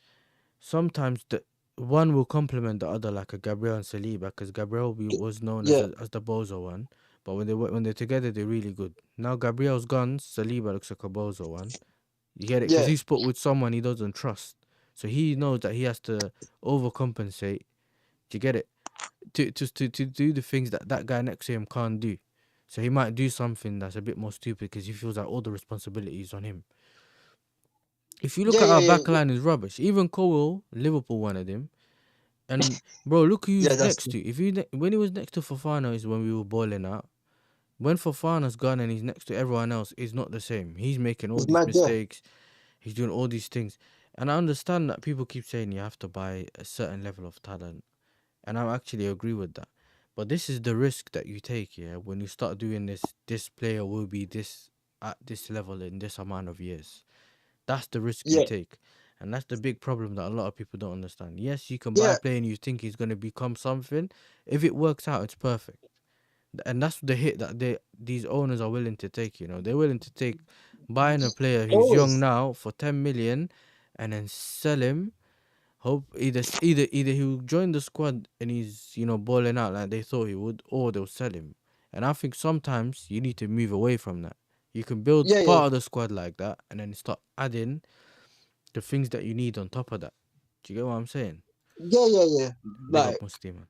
sometimes the one will complement the other, like a Gabriel and Saliba, because Gabriel was known yeah, as the bozo one, but when they're together, they're really good. Now Gabriel's gone, Saliba looks like a bozo one. You get it? Because yeah, he's put with someone he doesn't trust, so he knows that he has to overcompensate Do you get it? To do the things that that guy next to him can't do. So he might do something that's a bit more stupid because he feels like all the responsibility is on him. If you look Yeah, at yeah, our yeah, back line is rubbish. Even Cole, Liverpool wanted him. And bro, look who he yeah. was That's next to. If you when he was next to Fofana is when we were boiling out. When Fofana's gone and he's next to everyone else, it's not the same. He's making all it's these mad. Yeah, mistakes. He's doing all these things. And I understand that people keep saying you have to buy a certain level of talent. And I actually agree with that. But this is the risk that you take, yeah, when you start doing this, this player will be this at this level in this amount of years. That's the risk you yeah, take. And that's the big problem that a lot of people don't understand. Yes, you can buy yeah. a player and you think he's gonna become something. If it works out, it's perfect. And that's the hit that these owners are willing to take, you know. They're willing to take buying a player who's young Always. now for 10 million and then sell him. Hope either he'll join the squad and he's, you know, balling out like they thought he would, or they'll sell him. And I think sometimes you need to move away from that. You can build Yeah, yeah, part of the squad like that and then start adding the things that you need on top of that. Do you get what I'm saying? yeah, yeah, yeah. Big Like up Musti, man.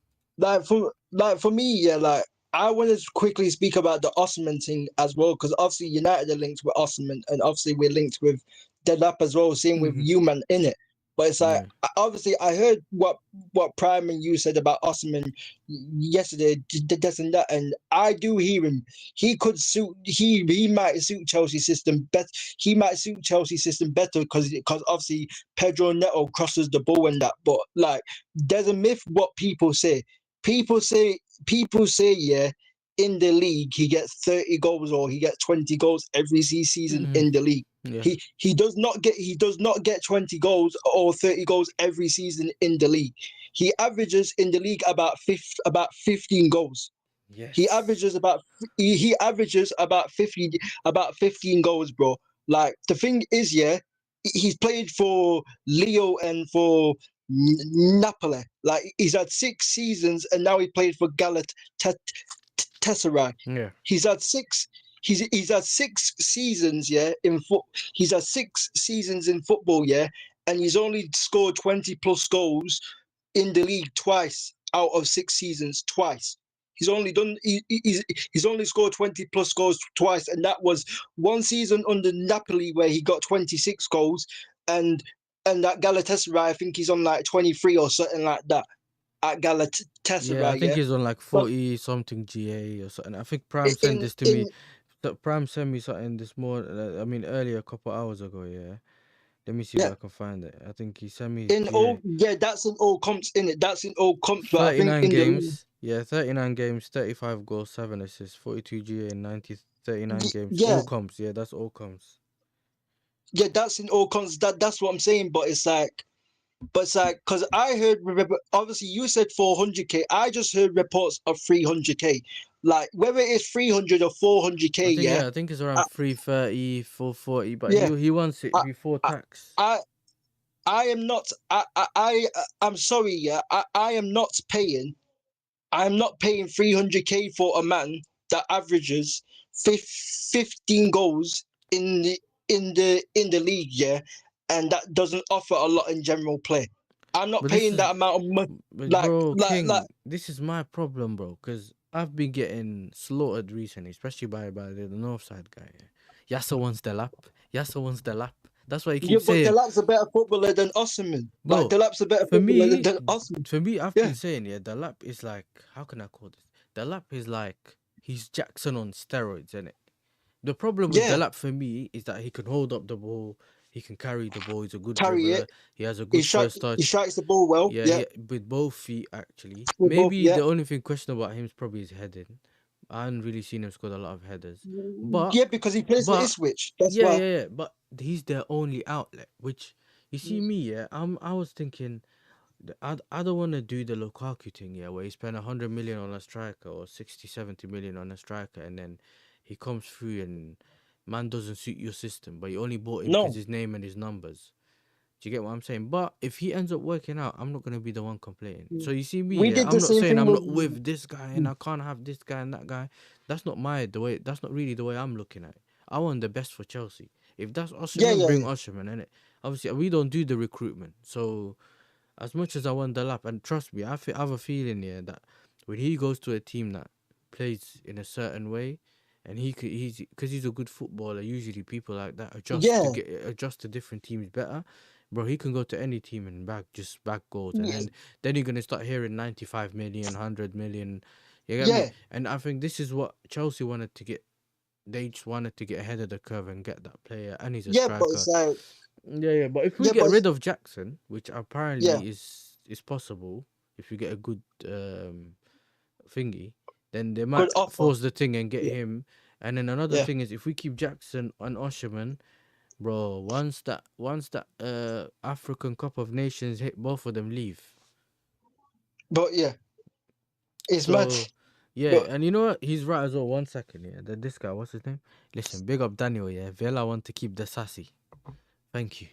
for me, yeah, like I want to quickly speak about the Osman thing as well, because obviously United are linked with Osman, and obviously we're linked with Delap as well, same with Mm-hmm. Human in it. But it's like Yeah. obviously I heard what Prime and you said about Osman yesterday, this and that, and I do hear him. He could suit he might suit Chelsea system better. He might suit Chelsea system better because obviously Pedro Neto crosses the ball and that. But like there's a myth what people say yeah, in the league he gets 30 goals or he gets 20 goals every season Mm-hmm. in the league. Yeah. He does not get 20 goals or 30 goals every season in the league. He averages in the league about 15 goals. He Yes. averages about he averages about 15 goals, bro. Like the thing is, yeah, he's played for Leo and for Napoli. Like he's had 6 seasons, and now he played for Galatasaray. Yeah. He's had six. He's had 6 seasons, yeah. He's had 6 seasons in football, yeah, and he's only scored 20 plus goals in the league twice out of 6 seasons. Twice. He's only scored 20 plus goals twice, and that was one season under Napoli where he got 26 goals, and that Galatasaray, I think he's on like 23 or something like that at Yeah, I Galatasaray, think yeah. he's on like But 40 something GA or something. I think Prime sent in this to me. in Prime sent me something this morning. I mean, earlier, a couple hours ago. Yeah. Let me see if yeah, I can find it. I think he sent me his in all GA. yeah, that's in all comps in it. That's in all comps, but I think 39 in the league, games. Yeah, 39 games, 35 goals, 7 assists, 42 GA in 90, 39 games. yeah, All comps. Yeah, that's all comps. yeah, that's in all comps. That's what I'm saying. But it's like, because I heard, obviously, you said 400K. I just heard reports of 300K. Like, whether it's 300 or 400K, yeah, I think it's around I, 330, 440, but yeah, he wants it I, before I, tax. I, I am not, I'm sorry, yeah, I am not paying, I'm not paying 300K for a man that averages 15 goals in the league, yeah, and that doesn't offer a lot in general play. I'm not But this paying is that amount of money. But Like, bro, like, like, King, this is my problem, bro. Cause I've been getting slaughtered recently, especially by the North Side guy. Yasser wants the lap. Yasser wants the lap. That's what he yeah, keeps but saying, Delap's a better footballer than Osimhen. Like, bro. Delap's a better For footballer me, than Osimhen. I've Yeah, been saying, yeah, the lap is like, how can I call this? The lap is like he's Jackson on steroids, innit? The problem with yeah, Delap for me is that he can hold up the ball, he can carry the ball, he's a good carry dribbler, it. he has a He good strike, first he touch. strikes the ball well. Yeah, Yeah, with both feet actually. with both. Maybe Yeah, the only thing questionable about him is probably his heading. I haven't really seen him score a lot of headers, but yeah, because he plays for but Ipswich. That's why. yeah. But he's their only outlet. Which you see me, yeah. I was thinking, I don't want to do the Lukaku thing, yeah, where you spend 100 million on a striker or 60, 70 million on a striker, and then he comes through and man doesn't suit your system, but you only bought him because No. his name and his numbers. Do you get what I'm saying? But if he ends up working out, I'm not gonna be the one complaining. So you see me, We yeah, did I'm the not same saying thing I'm with. not with this guy and I can't have this guy and that guy. That's not the way. That's not really the way I'm looking at it. I want the best for Chelsea. If that's Yeah, Osimhen, yeah, bring yeah. Osimhen in it. Obviously, we don't do the recruitment, so as much as I want Delap, and trust me, I have a feeling, yeah, that when he goes to a team that plays in a certain way, and he's because he's a good footballer. Usually, people like that Yeah, adjust to different teams better. Bro, he can go to any team and back goals, and yeah, then you're gonna start hearing 95 million, 100 million. You get me? yeah, And I think this is what Chelsea wanted to get. They just wanted to get ahead of the curve and get that player, and he's a yeah. But striker. it's like, Yeah, yeah. But if we yeah, get but rid of Jackson, which yeah, apparently is possible, if we get a good thingy, then they might good offer. force the thing and get Yeah, him. And then another yeah. thing is if we keep Jackson and Osherman, bro, once that African Cup of Nations hit, both of them leave. But yeah, it's mad. So yeah, But and you know what? He's right as well. 1 second, yeah. This guy, what's his name? Listen, big up Daniel, yeah. Vela want to keep the sassy. Thank you.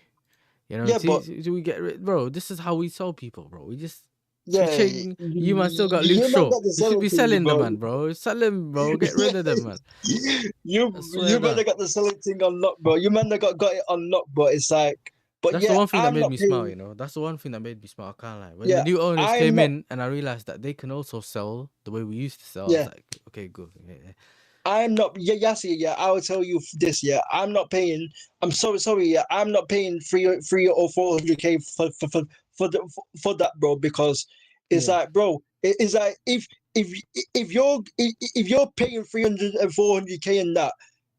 You know, yeah, but we get rid, bro. This is how we sell people, bro. We just yeah, you man still got Luke you man Shaw. got the You should selling be thing, selling the bro. man, bro. Sell him, bro. Get rid of them, man. I swear You man that. that got the selling thing on lock, bro. You man that got it on lock, but it's like, but That's the yeah, one thing that I'm made not me smile, paying. you know. That's the one thing that made me smile. I can't lie. When the Yeah, new owners I'm came not. in and I realized that they can also sell the way we used to sell, I was Yeah, like, okay, good. Yeah, yeah. I'm not. Yeah, Yasser, yeah, I will tell you this. Yeah, I'm not paying. I'm sorry. Yeah, I'm not paying three or 400K for that, bro. Because it's Yeah. like, bro, it's like if if you're paying 300 and 400K in that,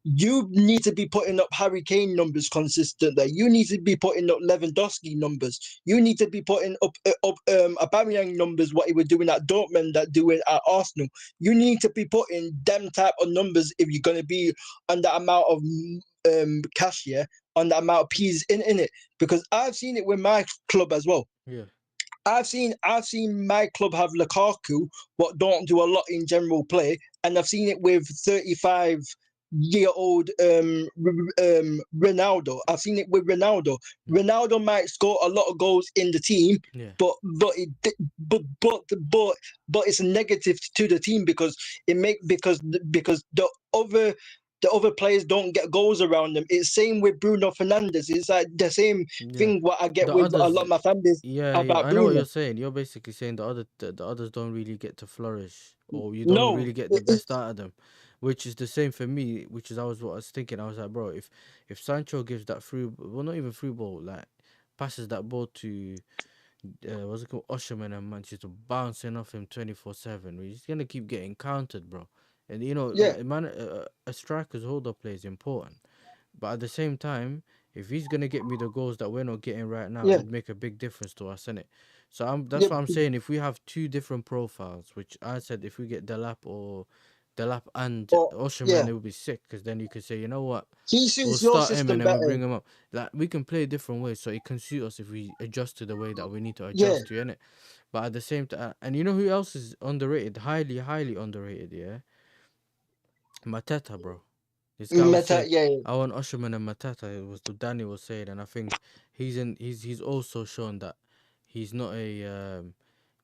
you need to be putting up Harry Kane numbers consistently. You need to be putting up Lewandowski numbers. You need to be putting up Aubameyang numbers. What he was doing at Dortmund, that doing at Arsenal. You need to be putting them type of numbers if you're gonna be on that amount of cash, yeah, on that amount of P's in it. Because I've seen it with my club as well. Yeah. I've seen my club have Lukaku, but don't do a lot in general play, and I've seen it with 35-year-old Ronaldo. I've seen it with Ronaldo. Yeah. Ronaldo might score a lot of goals in the team, Yeah. but it's a negative to the team because because the other players don't get goals around them. It's same with Bruno Fernandes. It's like the same Yeah. thing what I get The with a others, lot of my families yeah, yeah, about I know what you're Bruno. saying. You're basically saying the others don't really get to flourish, or you don't No, really get the best out of them, which is the same for me. Which is what I was thinking. I was like, bro, if Sancho gives that through, well, not even through ball, like passes that ball to what's it called, Osherman and Manchester, bouncing off him 24/7, he's gonna keep getting countered, bro. And you know, yeah, man, a striker's hold up play is important. But at the same time, if he's gonna get me the goals that we're not getting right now, yeah, it'd make a big difference to us, innit? So yeah, that's what I'm saying. If we have two different profiles, which I said, if we get Delap and but Osherman, yeah, it would be sick because then you could say, you know what, he we'll suits your start him system and then we better. bring him up. Like we can play different ways, so it can suit us if we adjust to the way that we need to Yeah, adjust to, innit? But at the same time, and you know who else is underrated, highly, highly underrated, yeah, Mateta, bro. This guy was meta, saying, yeah, yeah. I want Osherman and Matata. It was what Danny was saying, and I think he's also shown that he's not a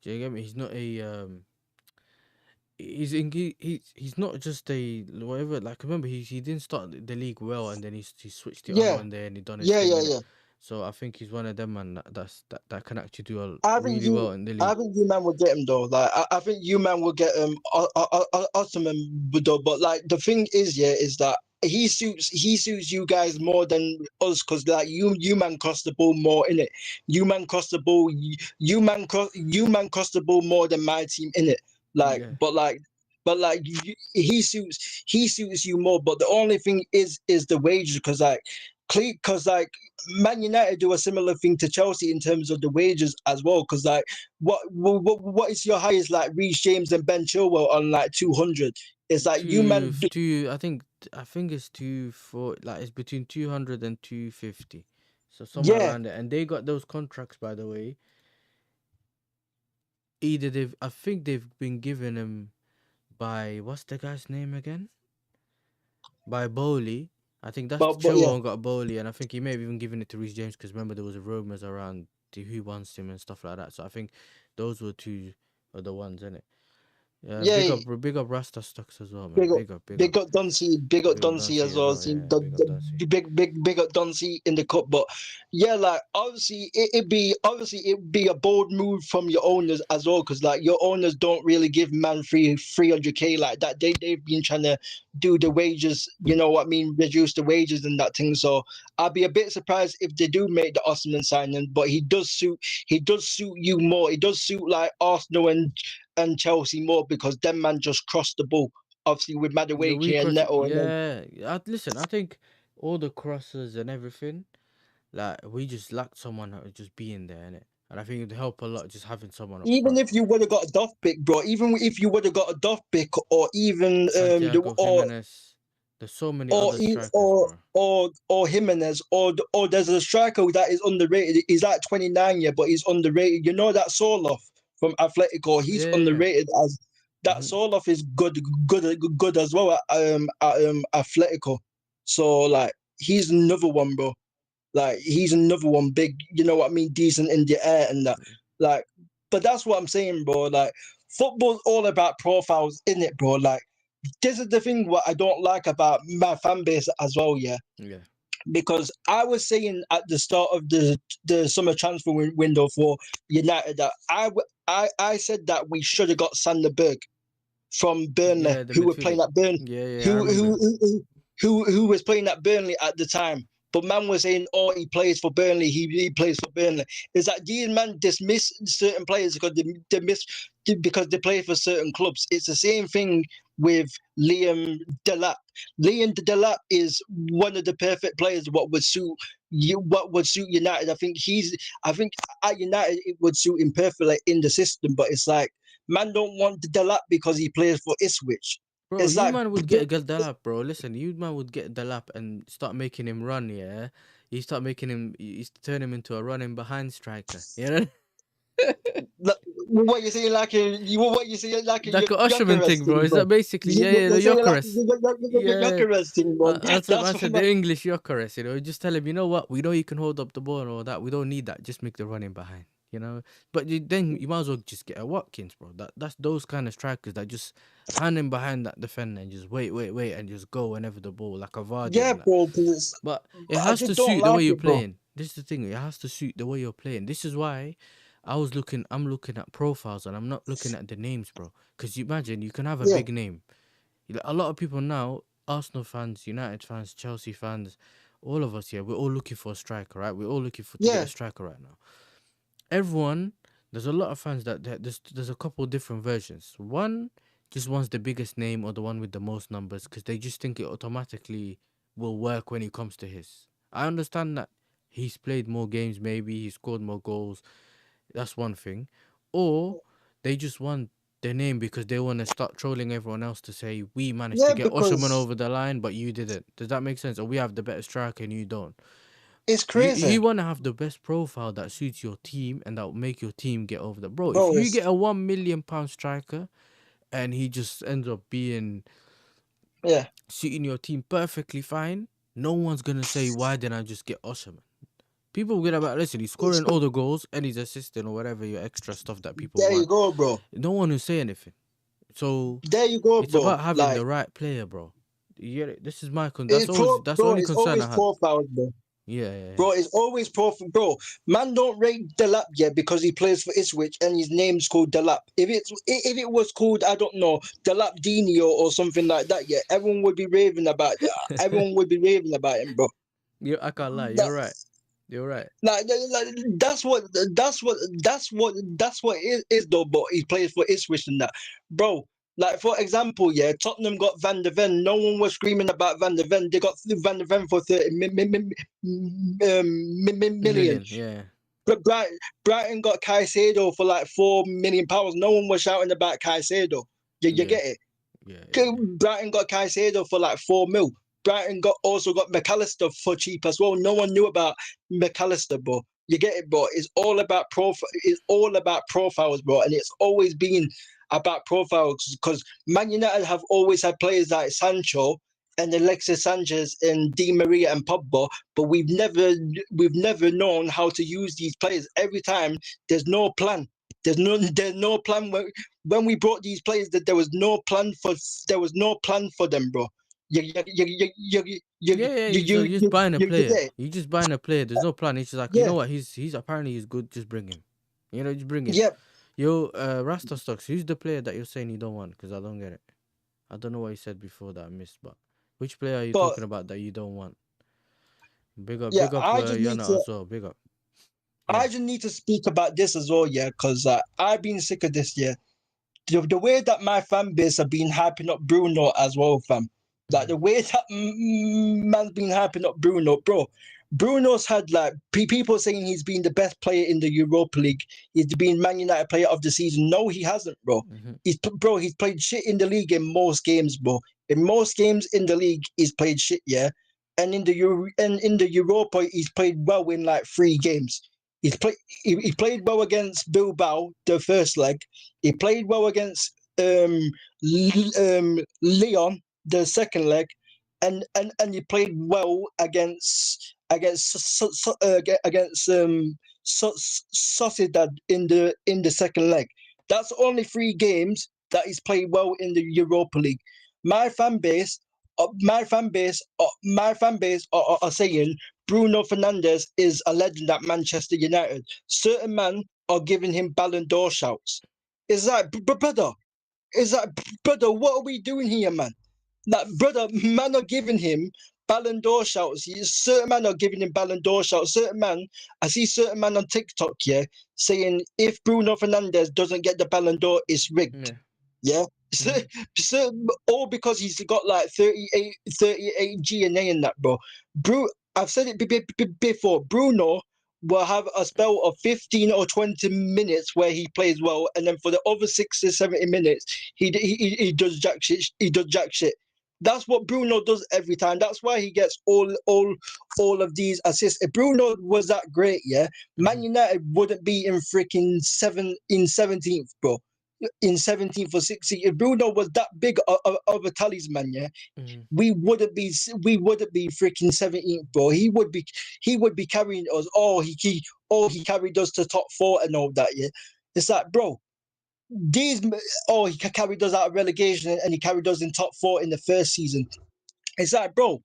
do you get me? He's not a he's not just a whatever. Like remember, he didn't start the league well, and then he switched it on Yeah, one day and he done his yeah, thing yeah, in it. yeah. So I think he's one of them man that can actually do I think really well you, in the I league. think you man will get him though. Like I think you man will get Ottoman though. But like the thing is, yeah, is that he suits you guys more than us because like you man cross the ball more in it. You man cross the ball. You man cross the ball more than my team in it. Like, Yeah, but like he suits you more. But the only thing is the wages because like Man United do a similar thing to Chelsea in terms of the wages as well. Because like, what is your highest like Reece James and Ben Chilwell on like 200? It's like you man, two. I think it's two for like it's between 200 and 250, so somewhere yeah. around there. And they got those contracts, by the way. Either I think they've been given them by what's the guy's name again? By Bowley. I think that's But yeah, Chilwell got Bowley, and I think he may have even given it to Reece James because remember there was rumors around who wants him and stuff like that. So I think those were two of the ones, innit? Yeah, Yeah, big up Rasta Stocks as well, man. big up, Big up, big up big up Dunsey Dusty as as well. well. See, Yeah, big up Dusty. big up Dunsey in the cup. But yeah, like obviously it'd be a bold move from your owners as well, because like your owners don't really give man 300K like that. They've been trying to do the wages, you know what I mean, reduce the wages and that thing. So I'd be a bit surprised if they do make the Osman signing. But he does suit you more. He does suit like Arsenal and Chelsea more, because them man just crossed the ball. Obviously with Yeah, we Madueke and cross. Neto, and then Yeah, listen, I think all the crosses and everything, like we just lacked someone that would just be in there, innit? And I think it'd help a lot just having someone up even front. if you would have got a Duff pick, bro, even if you would have got a Duff pick, or even Santiago Jimenez. There's so many or other e- strikers, bro. or Jimenez, or there's a striker that is underrated. He's at 29, yeah, but he's underrated. You know that Soloff from Atletico, he's Yeah, yeah. underrated as that. Mm-hmm. Soloff is good as well at Atletico. So like he's another one, bro. Like he's another one big, you know what I mean, decent in the air and that. Like, but that's what I'm saying, bro. Like football's all about profiles, in it, bro. Like this is the thing what I don't like about my fan base as well, yeah. Yeah. Because I was saying at the start of the summer transfer window for United that I said that we should have got Sander Berg from Burnley, Yeah, the who were playing midfielder. at Burn, Yeah, yeah, I who remember who him. who who who was playing at Burnley at the time. But man was saying, "Oh, he plays for Burnley. He plays for Burnley." Is that these man dismiss certain players because they miss because they play for certain clubs? It's the same thing with Liam Delap. Liam Delap is one of the perfect players. What would suit you? What would suit United? I think at United it would suit him perfectly in the system. But it's like man don't want Delap because he plays for Ipswich. Bro, It's you like man would get the lap, bro. Listen, you man would get the lap and start making him run, yeah? You start making him, you turn him into a running behind striker, you know? what you say like what you say like a Like a Usherman Jokeres thing, bro. thing, Is bro. that basically, yeah, yeah, You the say like Jokeres. Yeah. Jokeres thing, bro. I That's said what the English Jokeres, you know? Just tell him, you know what? We know you can hold up the ball and all that. We don't need that. Just make the running behind, you know? But then you might as well just get a Watkins, bro. That's those kind of strikers that just hand him behind that defender and just wait, and just go whenever the ball, like a Vardy yeah, and that. bro. Because But it I has to just don't suit the way like you're it, bro. playing. This is the thing. It has to suit the way you're playing. This is why I'm looking at profiles and I'm not looking at the names, bro. Because you imagine you can have a Yeah, big name. A lot of people now, Arsenal fans, United fans, Chelsea fans, all of us here, we're all looking for a striker, right? We're all looking for to get a yeah, striker right now. Everyone, there's a lot of fans that there's a couple different versions. One just wants the biggest name or the one with the most numbers because they just think it automatically will work when it comes to his. I understand that he's played more games, maybe he scored more goals. That's one thing. Or they just want their name because they want to start trolling everyone else to say we managed to yeah. get Osherman Because over the line, but you didn't. Does that make sense? Or we have the better striker and you don't. it's crazy, You want to have the best profile that suits your team and that will make your team get over the bro. If bro. you It's get a £1 million striker and he just ends up being yeah, suiting your team perfectly fine, no one's gonna say why didn't I just get Osherman. People will get about listen, he's it's scoring all the goals and he's assisting or whatever your extra stuff that people there you want. go, bro. No one will say anything. So There you go, it's bro. about having Like the right player, bro. You get it? This is my that's the bro. only It's concern always I had. profiles, bro. Yeah, yeah, yeah. Bro, it's always bro. Man, don't rate Delap yet because he plays for Ipswich and his name's called Delap. If it was called, I don't know, Delap Dini or something like that, yeah, everyone would be raving about. Everyone would be raving about him, bro. I can't lie. That, You're right. You're right. like, that's what it is though. But he plays for Ipswich and that, bro. Like for example, yeah, Tottenham got Van der Ven. No one was screaming about Van der Ven. They got Van der Ven for 30 million. Million. Yeah. But Brighton got Caicedo for like £4 million. No one was shouting about Caicedo. You Yeah. get it? Yeah. Yeah. Okay, Brighton got Caicedo for like 4 mil. Brighton also got McAllister for cheap as well. No one knew about McAllister, bro. You get it, bro. It's all about It's all about profiles, bro, and it's always been about profiles because Man United have always had players like Sancho and Alexis Sanchez and Di Maria and Pogba, but we've never known how to use these players. Every time there's no plan. There's no plan. When we brought these players, that there was no plan for them, bro. Yeah, yeah. He's just buying a You player. get it? You just buying a player. There's no plan. He's just like, you Yeah, know what? He's apparently he's good. Just bring him. You know, just bring him. yeah. Yo, Rasta Stocks. Who's the player that you're saying you don't want? Because I don't get it. I don't know what you said before that I missed, but which player are you But talking about that you don't want? yeah, Big up, Yana as well. Big up. Yeah. I just need to speak about this as well, yeah, because I've been sick of this, yeah. The way that my fan base have been hyping up Bruno as well, fam. Like Mm-hmm. the way that man's been hyping up Bruno, bro. Bruno's had like people saying he's been the best player in the Europa League. He's been Man United Player of the Season. No, he hasn't, bro. Mm-hmm. He's played shit in the league in most games, bro. In most games in the league, he's played shit, yeah. And in the Europa, he's played well in like 3 games. He played well against Bilbao the first leg. He played well against Leon the second leg, and he played well against Sociedad in the second leg. That's only 3 games that he's played well in the Europa League. My fan base, my fan base are saying Bruno Fernandes is a legend at Manchester United. Certain men are giving him Ballon d'Or shouts. Is that brother? Is that brother? What are we doing here, man? Like brother, man are giving him Ballon d'Or shouts. Certain man are giving him Ballon d'Or shouts. Certain man, I see certain man on TikTok, yeah, saying if Bruno Fernandes doesn't get the Ballon d'Or, it's rigged. Yeah. Yeah. So, Mm-hmm. so all because he's got like 38 GNA in that, bro. I've said it before. Bruno will have a spell of 15 or 20 minutes where he plays well, and then for the other 60, 70 minutes, he does jack shit. He does jack shit. That's what Bruno does every time. That's why he gets all of these assists. If Bruno was that great, yeah, Mm-hmm. Man United wouldn't be in freaking 17th, bro, in 17th or 16th. If Bruno was that big of a talisman, yeah, Mm-hmm. we wouldn't be freaking 17th, bro. He would be carrying us. He carried us to top 4 and all that, yeah. It's like, bro, these he carried us out of relegation and he carried us in top 4 in the first season. It's like, bro,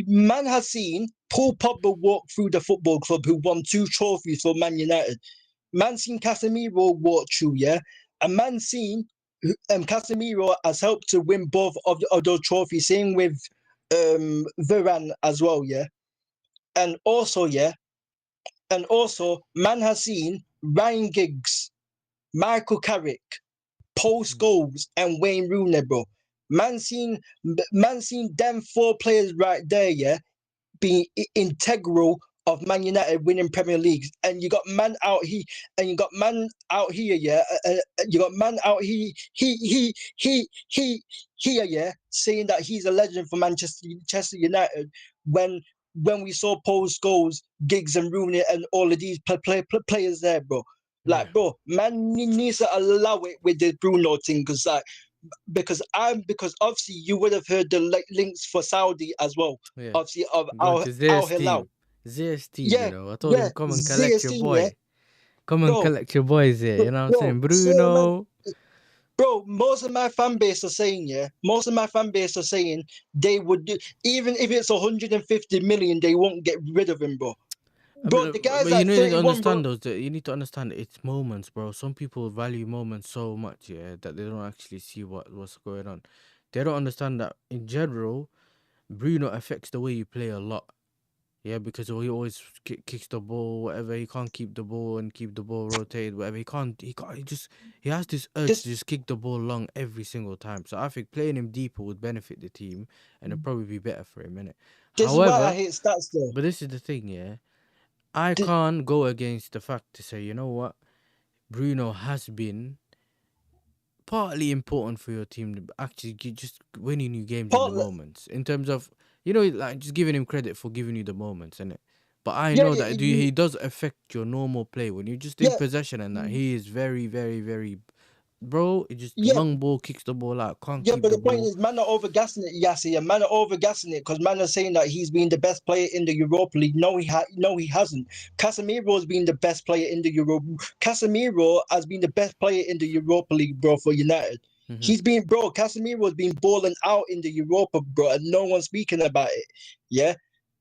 man has seen Paul Pogba walk through the football club who won 2 trophies for Man United. Man seen Casemiro walk through, yeah, and man seen Casemiro has helped to win both of those trophies. Same with Varane as well, yeah, and also yeah, and also man has seen Ryan Giggs, Michael Carrick, Paul Scholes, and Wayne Rooney, bro. Man seen man seen them 4 players right there, yeah, being integral of Man United winning Premier Leagues, and you got man out here, yeah. You got man out here, yeah, saying that he's a legend for Manchester United. When we saw Paul Scholes, Giggs, and Rooney, and all of these players there, bro. Yeah. Like, bro, man needs to allow it with the Bruno thing, because obviously you would have heard the links for Saudi as well, Yeah. obviously of Going to Al Zay's Hilal. team. Zay's team, you Yeah, know. I told yeah, him, come and collect your ZSC, yeah, boy. Come and bro, collect your boys here. You know what I'm bro, saying? certain man, Bruno. bro. Most of my fan base are saying, yeah, most of my fan base are saying they would do, even if it's 150 million, they won't get rid of him, bro. I mean, Bro, the guy's but you like need to 31, bro. understand those. You need to understand it's moments, bro. Some people value moments so much, yeah, that they don't actually see what's going on. They don't understand that in general, Bruno affects the way you play a lot. Yeah, because he always kicks the ball, whatever. He can't keep the ball and keep the ball rotated, whatever. He can't. He can't. He has this urge to This just kick the ball long every single time. So I think playing him deeper would benefit the team, and it'd probably be better for him, innit? this is why I However, hate stats though. but this is the thing, yeah. I Th- can't go against the fact to say, you know what, Bruno has been partly important for your team to actually just winning you games in the Portland, moments. In terms of, you know, like just giving him credit for giving you the moments, innit? But I yeah, know yeah, that he does affect your normal play when you're just in yeah. possession and that he is very, very, very. bro. It just Yeah, long ball kicks the ball out. Can't yeah, keep but the the point ball. is, man are overgassing it, Yassi, and man are overgassing it because man are saying that he's been the best player in the Europa League. No, he hasn't. Casemiro has been the best player in the Europa. Casemiro has been the best player in the Europa League, bro, for United. Hmm. He's been, bro. Casemiro has been balling out in the Europa, bro, and no one's speaking about it. Yeah,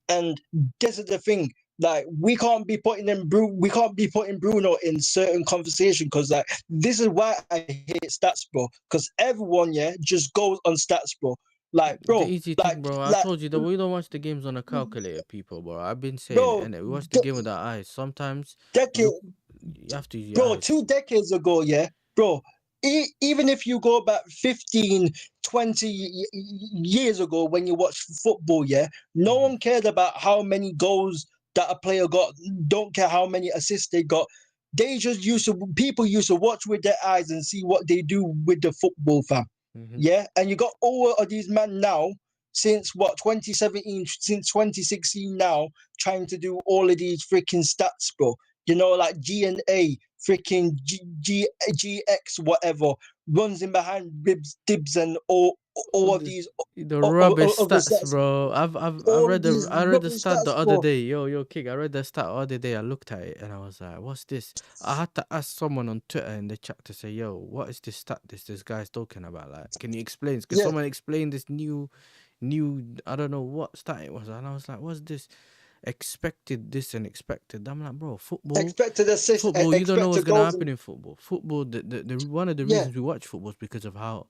and this is the thing. Like we can't be putting Bruno in certain conversation because like this is why I hate stats, bro. Because everyone, yeah, just goes on stats, bro. Like, The bro, easy thing, bro. I like, told you that we don't watch the games on a calculator, people, bro. I've been saying it, bro, and we watch the game with our eyes. Sometimes you decade, look, you have to use your bro, eyes. 2 decades ago, yeah, bro. Even if you go back 15, 20 years ago when you watched football, yeah, no Hmm. one cared about how many goals that a player got, don't care how many assists they got. They just people used to watch with their eyes and see what they do with the football, fam. Hmm. Yeah, and you got all of these men now since what 2017, since 2016 now, trying to do all of these freaking stats, bro. You know, like GNA, freaking GX, whatever, runs in behind ribs, dibs, and all of The, these the rubbish other stats, stats. bro. All of these I read the rubbish stat the stats, other bro. day. Yo, King. I read the stat the other day. I looked at it and I was like, "What's this?" I had to ask someone on Twitter in the chat to say, "Yo, what is this stat? This guy's talking about? Like, can you explain? Can Yeah, someone explain this new? I don't know what stat it was." And I was like, "What's this? Expected this and expected." I'm like, "Bro, expected assists, football. You don't know what's expected gonna goals, happen and in football. Football. The one of the yeah, reasons we watch football is because of how."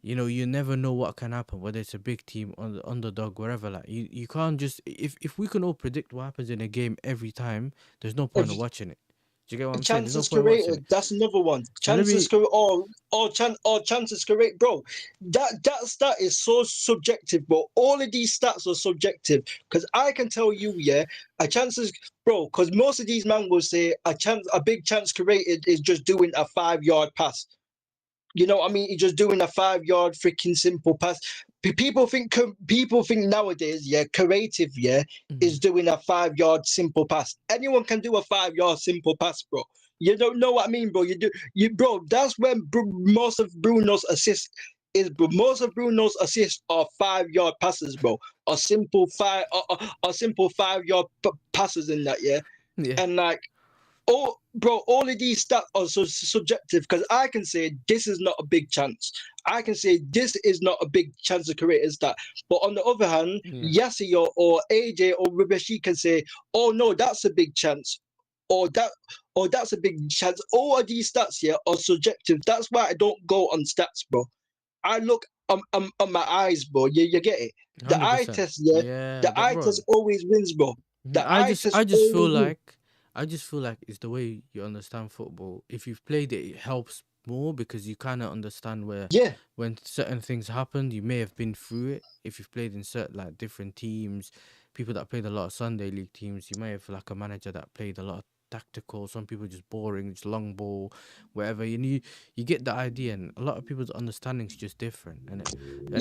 You never know what can happen, whether it's a big team or the underdog, wherever. Like you can't just if we can all predict what happens in a game every time, there's no point of if watching it. Do you get what I'm saying? There's no chances point of watching it. created. That's another one. So let Chances me. created or chances created, bro. That stat is so subjective, bro. All of these stats are subjective because I can tell you, yeah, a chances, bro. Because most of these men will say a big chance created is just doing a 5 yard pass. You know what I mean? He's just doing a 5 yard freaking simple pass. People think nowadays, yeah, creative, yeah, Mhm. is doing a 5 yard simple pass. Anyone can do a 5 yard simple pass, bro. You don't know what I mean, bro. Bro. That's when most of Bruno's assists is, bro. Most of Bruno's assists are 5 yard passes, bro. Simple 5 yard passes in that, yeah. Yeah, And like, all of these stats are so subjective because I can say this is not a big chance. I can say this is not a big chance of creating that. But on the other hand, yeah, Yassi or AJ or Rubeshi can say, "Oh no, that's a big chance," or that's a big chance. All of these stats here are subjective. That's why I don't go on stats, bro. I look on my eyes, bro. You get it. The hundred eye percent. test, yeah. Yeah, The that eye bro. test always wins, bro. The I eye just test I just feel always wins. like it's the way you understand football. If you've played it, it helps more because you kind of understand where Yeah, when certain things happen, you may have been through it. If you've played in certain like different teams, people that played a lot of Sunday league teams, you may have like a manager that played a lot of tactical. Some people just boring, just long ball, whatever. You get the idea, and a lot of people's understanding is just different, and it's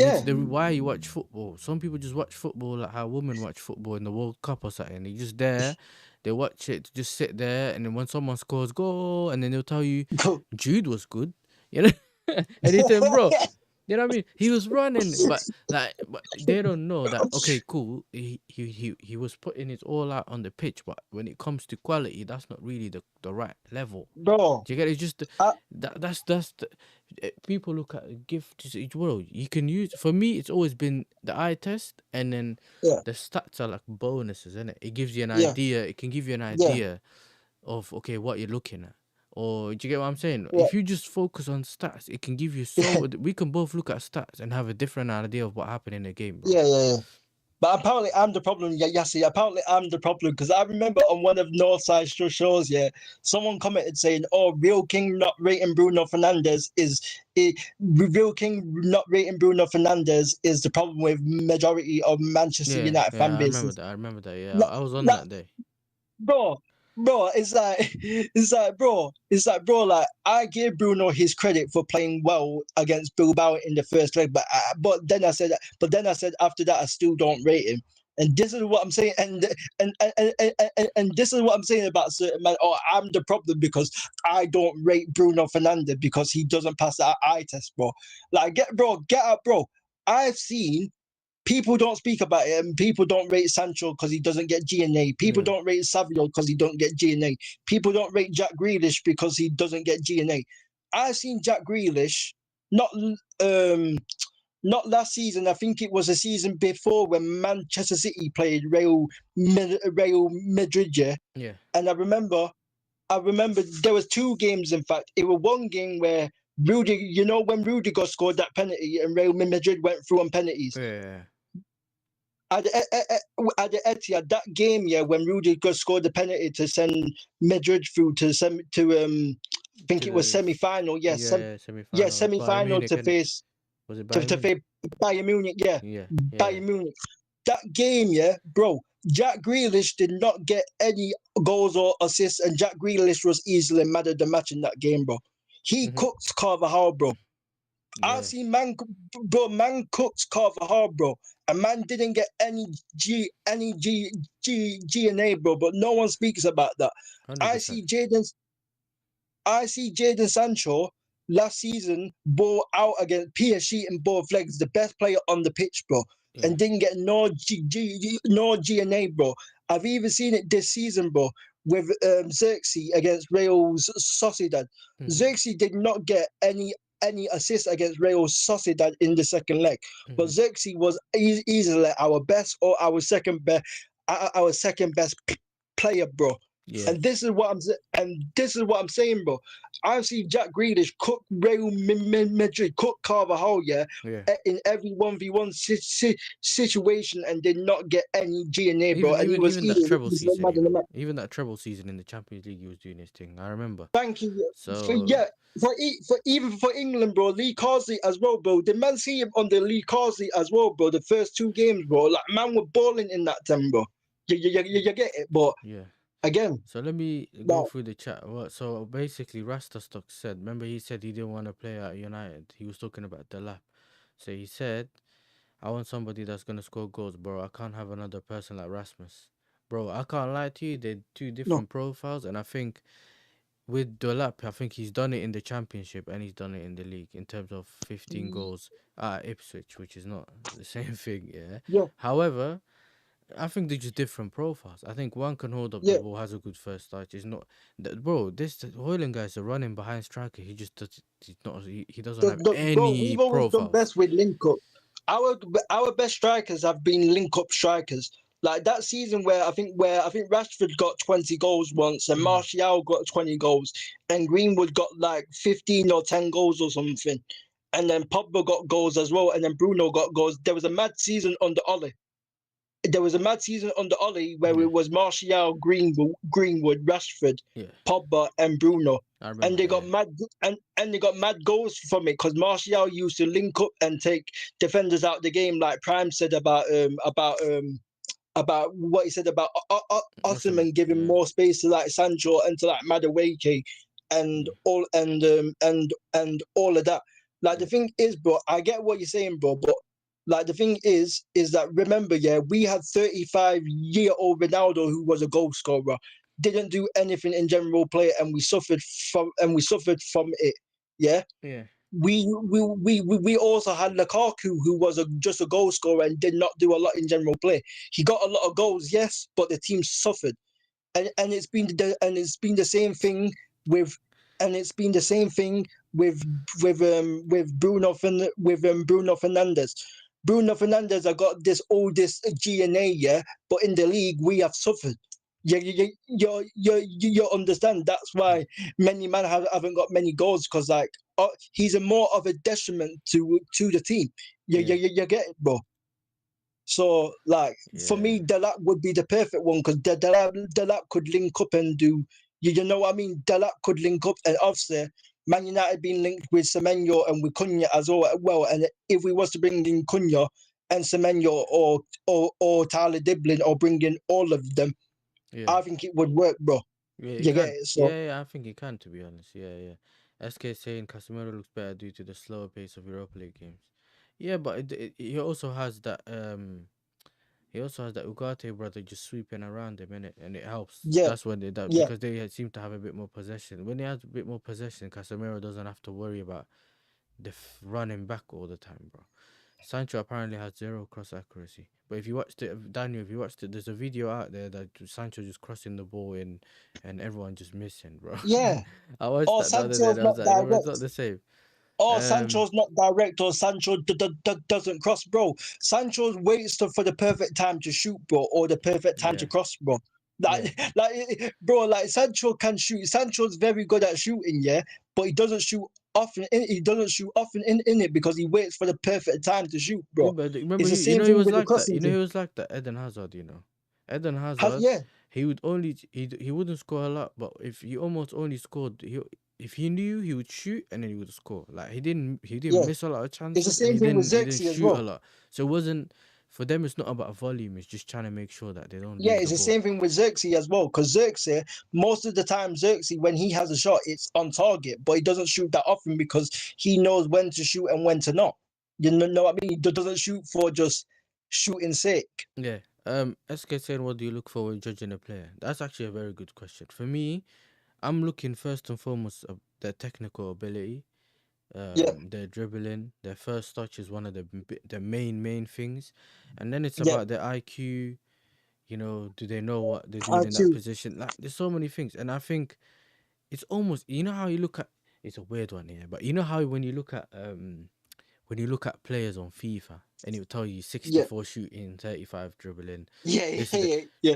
yeah. the why you watch football. Some people just watch football like how women watch football in the World Cup or something. They just there, they watch it, just sit there, and then when someone scores goal, and then they'll tell you Jude was good, you know, and they tell bro. You know what I mean? He was running, but they don't know that. Okay, cool. He was putting it all out on the pitch, but when it comes to quality, that's not really the right level. Bro, Do you get it? It's just I, that's the, people look at a gift to each world. You can use for me. It's always been the eye test, and then yeah, the stats are like bonuses, isn't it? It gives you an yeah, idea. It can give you an yeah, idea of okay what you're looking at. Or do you get what I'm saying? yeah, If you just focus on stats, it can give you yeah, so. We can both look at stats and have a different idea of what happened in the game, bro. yeah, yeah. But apparently, I'm the problem. Yeah, yeah. See, apparently, I'm the problem because I remember on one of Northside shows, yeah, someone commented saying, "Oh, Real King not rating Bruno Fernandez Real King not rating Bruno Fernandez is the problem with majority of Manchester Yeah, United fan yeah, I remember bases." that. I remember that. Yeah, Like, I was on like, that day. bro, bro, like I give Bruno his credit for playing well against Bilbao in the first leg, but then I said after that I still don't rate him. And this is what I'm saying, and this is what I'm saying about certain man. Oh, I'm the problem because I don't rate Bruno Fernandes because he doesn't pass that eye test, bro. Like, get out, bro. I've seen people don't speak about it, and people don't rate Sancho because he doesn't get GNA. People Yeah. don't rate Savio because he don't get GNA. People don't rate Jack Grealish because he doesn't get GNA. I've seen Jack Grealish not um not last season. I think it was a season before when Manchester City played Real Madrid. Yeah, Yeah. and I remember there was two games. In fact, it was one game where Rudy, when Rudiger scored that penalty and Real Madrid went through on penalties. Yeah. At the Etihad, that game, yeah, when Rudiger scored the penalty to send Madrid through I think To it was the semi-final. yeah, Yeah, semi-final. Bayern semi-final Munich to and face was it Bayern Munich? face Bayern Munich. Yeah, Yeah. Yeah. Bayern Munich. That game, yeah, bro. Jack Grealish did not get any goals or assists, and Jack Grealish was easily man of the match in that game, bro. He Mm-hmm. cooked Carvajal, bro. I've Yeah. seen man cooked Carvajal, bro. A man didn't get G and A, bro. But no one speaks about that. I 100%. see Jaden I see Jaden Sancho last season ball out against PSG in both legs, the best player on the pitch, bro, Yeah. and didn't get no GNA, bro. I've even seen it this season, bro, with Xerxes against Real Sociedad. Mm-hmm. Xerxes did not get any assist against Real Sociedad in the second leg, but Mm-hmm. Xerxes was easily our best or our second best player, bro. Yeah. And this is what I'm saying, bro. I've seen Jack Grealish cook Real Madrid, cook Carvajal, yeah, Yeah. in every 1v1 situation and did not get any GNA, bro. Even And he even was even that eating treble season, mad in the even match. even that treble season in the Champions League, he was doing his thing. I remember. Thank you. For, So yeah, for even for England, bro, Lee Carsley as well, bro. The man see him on the Lee Carsley as well, bro. The first two games, bro. Like, man were balling in that time, bro. You get it, but yeah. again, So let me go like, through the chat. What? So basically, Rastastock said. Remember, he said he didn't want to play at United. He was talking about the lap. So he said, "I want somebody that's gonna score goals, bro. I can't have another person like Rasmus, bro. I can't lie to you. They're two no. different profiles, and I think with Delap, I think he's done it in the championship and he's done it in the league in terms of 15 goals at Ipswich, which is not the same thing, yeah. Yeah, However, I think they're just different profiles. I think one can hold up the yeah. ball, has a good first touch. It's not, bro. This Hoyland guy's a running behind striker. He just does. He's not. He doesn't have Bro, any we've always done profiles. best with link up. Our our best strikers have been link up strikers. Like that season where I think Rashford got 20 goals once and Hmm. Martial got 20 goals and Greenwood got like 15 or 10 goals or something. And then Pogba got goals as well, and then Bruno got goals. There was a mad season under Ollie. There was a mad season under Ollie where Yeah, it was Martial, Greenwood, Rashford, yeah. Pogba, and Bruno, I and remember they that. got Yeah. mad and they got mad goals from it because Martial used to link up and take defenders out the game, like Prime said about what he said about Awesome. Osimhen giving Yeah, more space to like Sancho and to like Madueke and yeah, and all of that. Like the yeah, thing is, bro, I get what you're saying, bro, but like the thing is that remember, yeah, we had 35-year-old Ronaldo who was a goal scorer, didn't do anything in general play, and we suffered from it. Yeah, yeah, we also had Lukaku, who was just a goal scorer and did not do a lot in general play. He got a lot of goals, yes, but the team suffered, and it's been the same thing with, and it's been the same thing with Bruno Fernandez. Bruno Fernandez, I got this GNA, yeah, but in the league we have suffered. You understand? That's yeah, why many men haven't got many goals because like he's a more of a detriment to the team. yeah, You get it, bro. So, like, for yeah, me, Delap would be the perfect one because Delap could link up and do, you know what I mean? Delap could link up, and obviously, Man United being linked with Semenyo and with Cunha as well. And if we was to bring in Cunha and Semenyo or Tyler Diblin or bring in all of them, yeah. I think it would work, bro. Yeah, it You get can. it? So, Yeah, yeah, I think it can, to be honest. Yeah, yeah. SK saying Casemiro looks better due to the slower pace of Europa League games. Yeah, but he also has that He also has that Ugarte brother just sweeping around him, innit? And it helps. Yeah, That's when they do, yeah, because they seem to have a bit more possession. When they have a bit more possession, Casemiro doesn't have to worry about running back all the time, bro. Sancho apparently has zero cross accuracy. But if you watched it, Daniel, if you watched it, there's a video out there that Sancho just crossing the ball in and everyone just missing, bro. yeah. I watched Or that the other day Sancho's and I was not like, bro, it's not direct. the same. Or Um, Sancho's not direct, or Sancho doesn't cross, bro. Sancho waits for the perfect time to shoot, bro, or the perfect time to yeah, cross, bro. yeah. Bro, like Sancho can shoot. Sancho's very good at shooting, yeah, but he doesn't shoot often. He doesn't shoot often in it because he waits for the perfect time to shoot, bro. Remember It's the you same know he thing was with the like that. You crossing know he thing. was like that. Eden Hazard. You know, Eden Hazard. Yeah, He would only he wouldn't score a lot, but if he almost only scored, he if he knew he would shoot and then he would score. Like he didn't yeah. miss a lot of It's the chances and same he thing with didn't he didn't Xerxes as shoot a well. lot. So it wasn't for them. It's not about volume. It's just trying to make sure that they don't Yeah, lose it's the the ball. same thing with Xerxes as well. Because Xerxes, most of the time, Xerxes, when he has a shot, it's on target, but he doesn't shoot that often because he knows when to shoot and when to not. You know what I mean? He doesn't shoot for just shooting sake. Yeah. SK saying, what do you look for when judging a player? That's actually a very good question. For me, I'm looking first and foremost of their technical ability. Yeah, Their dribbling, their first touch is one of the main things, and then it's yeah. about their IQ. You know, do they know what they're doing I in that too. position? Like, there's so many things, and I think it's almost, you know how you look at, it's a weird one here, but you know how when you look at players on FIFA and it will tell you Yeah, 64 shooting, 35 dribbling, yeah, this yeah, is the, yeah, yeah,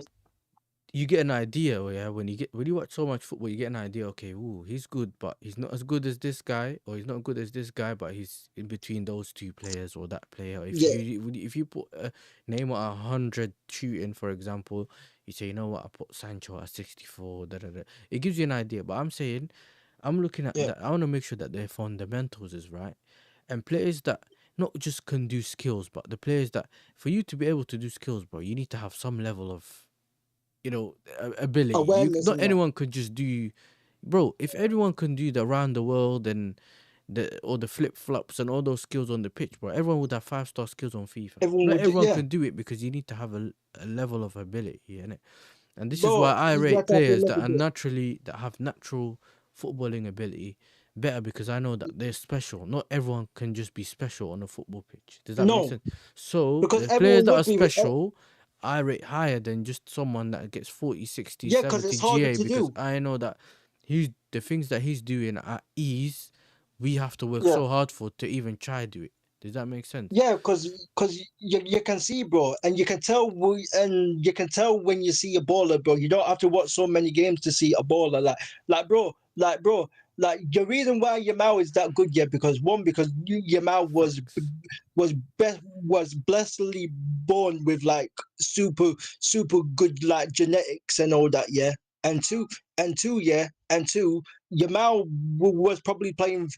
you get an idea, yeah. When you watch so much football, you get an idea. Okay, ooh, he's good, but he's not as good as this guy, or he's not good as this guy, but he's in between those two players or that player. yeah, If you put a name at 100 shooting, for example, you say, you know what, I put Sancho at 64. Da, da, da. It gives you an idea. But I'm saying, I'm looking at yeah. that. I want to make sure that their fundamentals is right, and players that not just can do skills, but the players that for you to be able to do skills, bro, you need to have some level of ability. Awareness Not and that. anyone could just do, bro. If everyone can do the around the world and the flip flops and all those skills on the pitch, bro, everyone would have 5-star skills on FIFA. Everyone Not would, everyone yeah, can do it because you need to have a level of ability, innit? And this is why bro. I You rate have to have the players that level. are naturally that have natural footballing ability better, because I know that they're special. Not everyone can just be special on a football pitch. Does that make No, sense? So because the players everyone that are would be. special, I rate higher than just someone that gets 40, 60, Yeah, because 70 it's harder GA, to because do. I know that the things that he's doing at ease, we have to work Yeah. so hard for to even try do it. Does that make sense? Yeah, because you can see, bro, and you can tell you can tell when you see a baller, bro. You don't have to watch so many games to see a baller. Bro, like the reason why Yamal is that good, yeah, because one, because Yamal Facts. was blessedly born with like super good like genetics and all that, yeah. And two, yeah, and two, Yamal was probably playing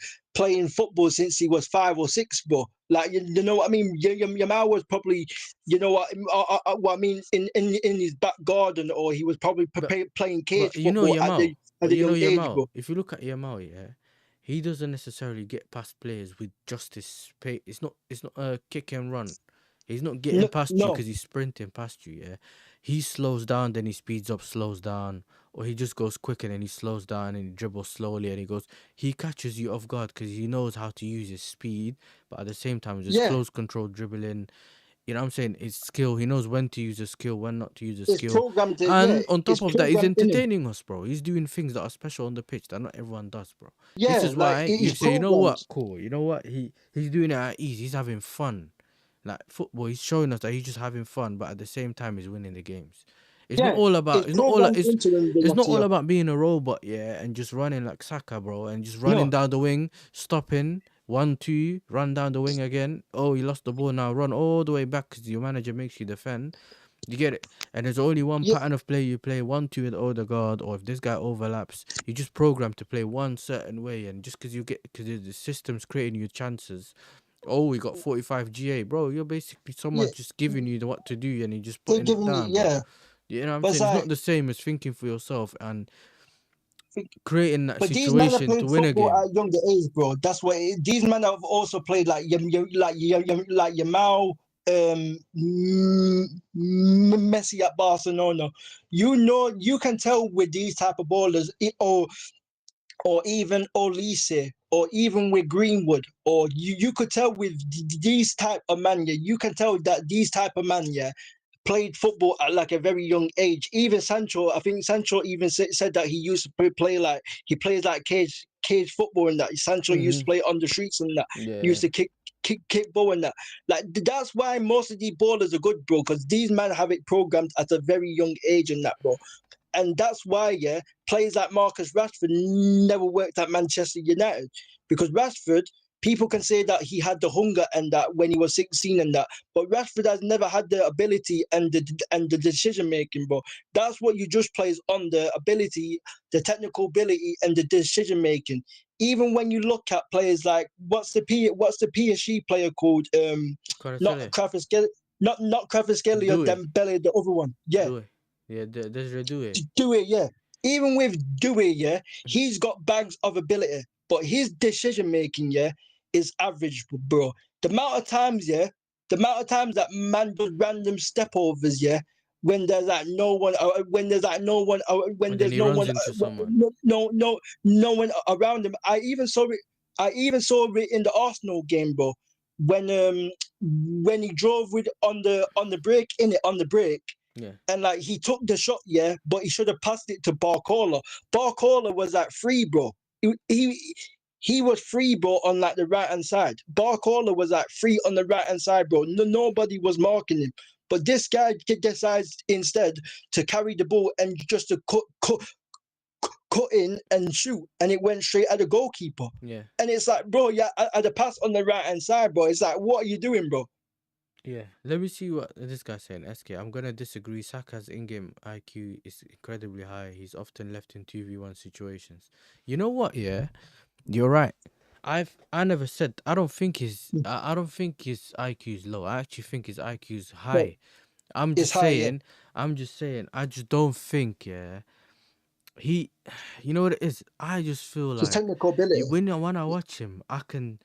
football since he was 5 or 6, bro. Like you know what I mean? Yamal was probably, you know what I mean, in his back garden, or he was probably But playing But cage football at But a you know young age, Yamal. bro. If you look at Yamal, yeah, he doesn't necessarily get past players with justice. Pay. It's not a kick and run. He's not getting No, past you no, because he's sprinting past you. Yeah, he slows down, then he speeds up, slows down, or he just goes quick and then he slows down and he dribbles slowly and he goes. He catches you off guard because he knows how to use his speed, but at the same time, just yeah, close control dribbling. You know what I'm saying? It's skill. He knows when to use a skill, when not to use a it's skill. programmed. Yeah, And on it's top of that, he's programmed in him. entertaining us, bro. He's doing things that are special on the pitch that not everyone does, bro. This Yeah, is like why you it's say, you know programmed. what, cool. You know what? He's doing it at ease. He's having fun. Like football, he's showing us that he's just having fun, but at the same time, he's winning the games. It's not Yeah, all about. it's It's not all. programmed into him, the It's not all Natia. about being a robot, yeah, and just running like Saka, bro, and just running No, down the wing, stopping, 1-2, run down the wing again. Oh, you lost the ball now. Run all the way back because your manager makes you defend. You get it? And there's only one yeah, pattern of play you play 1-2 with Odegaard, or if this guy overlaps, you just program to play one certain way. And just because the system's creating you chances, oh, we got 45 GA, bro. You're basically yeah. someone just giving you what to do and you just They're putting it giving you, down, bro. yeah, You know what I'm but it's saying? It's not like, the same as thinking for yourself and creating that but these men are situation to playing win a football game. at a younger age, bro. That's what these men have also played like like Yamal. Messi at Barcelona. You can tell with these type of ballers, or even Olise, or even with Greenwood, or you could tell with these type of man, yeah, you can tell that these type of man, yeah, played football at like a very young age. Even Sancho, I think Sancho even said that he used to play like he plays like cage football, and that Sancho used to Mm-hmm. play on the streets, and that Yeah. used to kick ball, and that. Like that's why most of these ballers are good, bro, because these men have it programmed at a very young age, and that, bro. And that's why, yeah, players like Marcus Rashford never worked at Manchester United, because Rashford, people can say that he had the hunger and that when he was 16 and that, but Rashford has never had the ability and the decision making, bro. That's what you judge players on: the ability, the technical ability, and the decision making. Even when you look at players like what's the PSG player called? Not Kvaratskhelia. Kvaratskhelia, not Kvaratskhelia or Do it. Dembele, the other one. Yeah, Do it. Yeah, Desiree do it. do it, yeah. Even with do it, yeah, he's got bags of ability, but his decision making, yeah, is average, bro. The amount of times, yeah, the amount of times that man does random step overs, yeah, when there's like no one, when there's like no one, when And then there's he no runs one, into someone. no one around him. I even saw it in the Arsenal game, bro. When he drove with on the break in it on the break, Yeah. and like he took the shot, yeah, but he should have passed it to Barcola. Barcola was like free, bro. He was free, bro, on like the right hand side. Barcola was like free on the right hand side, bro. Nobody was marking him. But this guy decides instead to carry the ball and just to cut in and shoot, and it went straight at the goalkeeper. Yeah. And it's like, bro, yeah, at the pass on the right hand side, bro. It's like, what are you doing, bro? Yeah. Let me see what this guy's saying. SK, I'm gonna disagree. Saka's in-game IQ is incredibly high. He's often left in 2v1 situations. You know what? Yeah, you're right. I never said I don't think his IQ is low. I actually think his IQ is No, high. I'm it's just high, yeah. saying. I just don't think. Yeah. He, you know what it is. I just feel It's like technical ability. when I watch him, I can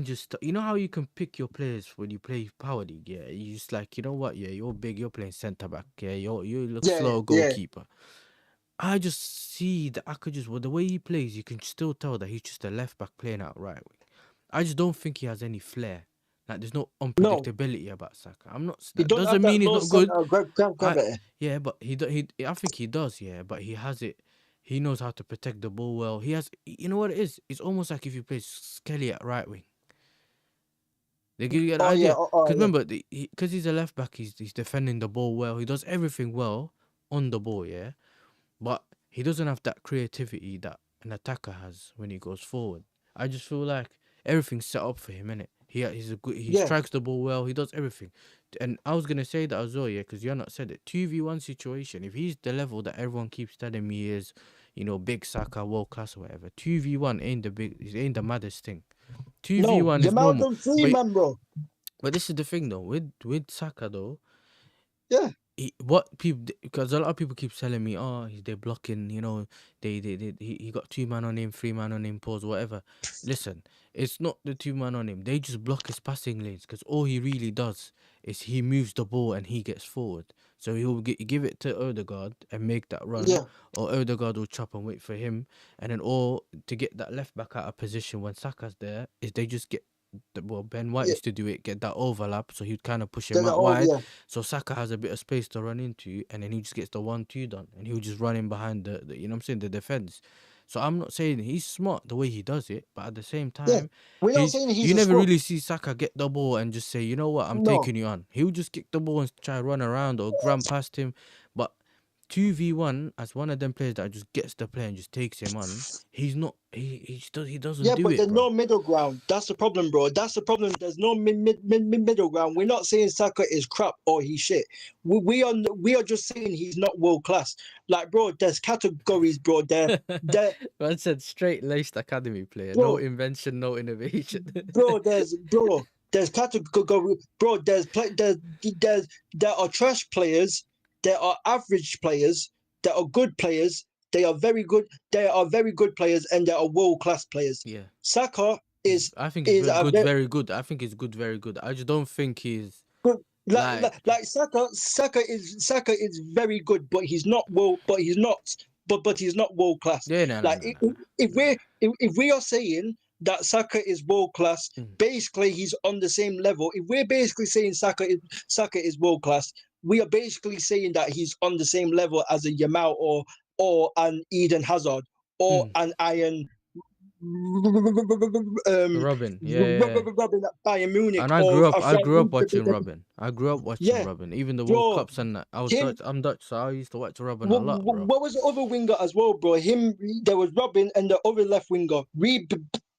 just, you know how you can pick your players when you play Power League, yeah? You just like, you know what, yeah, you're big, you're playing centre back, yeah, you look Yeah, slow yeah, goalkeeper. I just see that I could just, well, the way he plays, you can still tell that he's just a left back playing out right wing. I just don't think he has any flair. Like, there's no no. unpredictability about Saka. I'm not, He that don't have doesn't that mean he's low not good. center I, gravity. yeah, but I think he does, yeah, but he has it. He knows how to protect the ball well. He has, you know what it is? It's almost like if you play Skelly at right wing. They give you an Oh yeah, idea. oh Because yeah, remember, because he's a left back, he's defending the ball well. He does everything well on the ball, yeah. But he doesn't have that creativity that an attacker has when he goes forward. I just feel like everything's set up for him, innit? He yeah, strikes the ball well. He does everything. And I was gonna say that as well, yeah, because you're not said it. 2v1 situation. If he's the level that everyone keeps telling me is, you know, big Saka, world class or whatever. 2v1 ain't the maddest thing. no. 2v1 is Yamal normal. done three, But man, bro. this is the thing though, with Saka though, Yeah, what people, because a lot of people keep telling me, oh, they're blocking, you know, he got 2 man on him, 3 man on him, pause, whatever. Listen, it's not the 2 man on him. They just block his passing lanes because all he really does is he moves the ball and he gets forward. So he'll give it to Odegaard and make that run, yeah, or Odegaard will chop and wait for him, and then or to get that left back out of position when Saka's there is they just get. Well, Ben White yeah. used to do it, get that overlap, so he'd kind of push him There's out oh wide, yeah, so Saka has a bit of space to run into, and then he just gets the 1-2 done, and he'll just run in behind the you know what I'm saying, the defense. So I'm not saying he's smart the way he does it, but at the same yeah. time, We're not he saying he's you a never scrub. really see Saka get the ball and just say, you know what, I'm No, taking you on. He'll just kick the ball and try run around or run past him, but 2v1 as one of them players that just gets the play and just takes him on. He's not. He doesn't yeah, do but it, there's bro. no middle ground. That's the problem, bro. That's the problem. There's no middle ground. We're not saying Saka is crap or he's shit. We are just saying he's not world class. Like, bro, there's categories, bro. There, Man said straight laced academy player, no bro, invention, no innovation. there's category, bro. There are trash players. There are average players. There are good players. They are very good. There are very good players, and there are world class players. Yeah. Saka is I think it's is very a good, very very good. I think it's good, very good. I just don't think he's. Like, Like Saka is very good, but he's not world. But he's not world class. yeah, no, no, Like no, no, if we are saying that Saka is world class, no. basically he's on the same level. If we're basically saying Saka is world class, we are basically saying that he's on the same level as a Yamal or an Eden Hazard or Mm. an Iron Robin, yeah, yeah, yeah. Robin at Bayern Munich And or a I Frank. grew up watching Robin. I grew up watching Yeah, Robin. Even the World bro. Cups and that. I was Him. Dutch. I'm Dutch, so I used to watch Robin a lot, bro. What was the other winger as well, bro? Him. There was Robin and the other left winger, Reed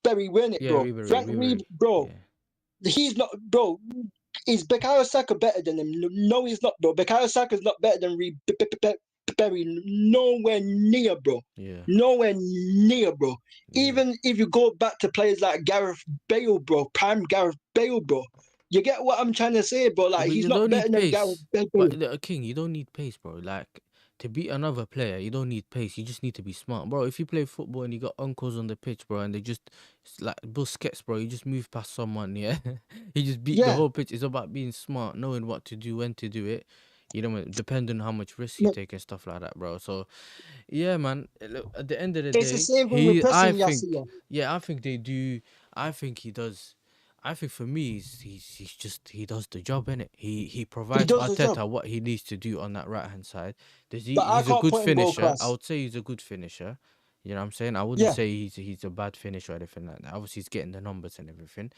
Berry, weren't it, Yeah, bro? Ribery, Frank Reed, Ribery. bro. Yeah, He's not, bro. Is Bukayo Saka better than him? No, he's not, bro. Bukayo Saka's not better than Reed Berry. Nowhere near, bro. yeah. Nowhere near, bro. Yeah. Even if you go back to players like Gareth Bale, bro, prime Gareth Bale, bro. You get what I'm trying to say, bro? Yeah, Like but he's you not don't better need than Gareth pace. Bale. But King, you don't need pace, bro. Like to beat another player, you don't need pace. You just need to be smart, bro. If you play football and you got uncles on the pitch, bro, and they just it's like Busquets, bro, you just move past someone, yeah. You just beat the Yeah. whole pitch. It's about being smart, knowing what to do, when to do it. You know, depending on how much risk you take and stuff like that, bro. So yeah, man. Look, at the end of the It's the day, same thing with I pressing, think, Yasser. yeah, I think they do. I think he does. I think for me, he's just he does the job in it. He He provides does the job, Arteta what he needs to do on that right hand side. but I He's a can't good put him world finisher. I class. would say he's a good finisher. You know what I'm saying? I wouldn't Yeah, say he's a bad finisher or anything like that. Obviously, he's getting the numbers and everything.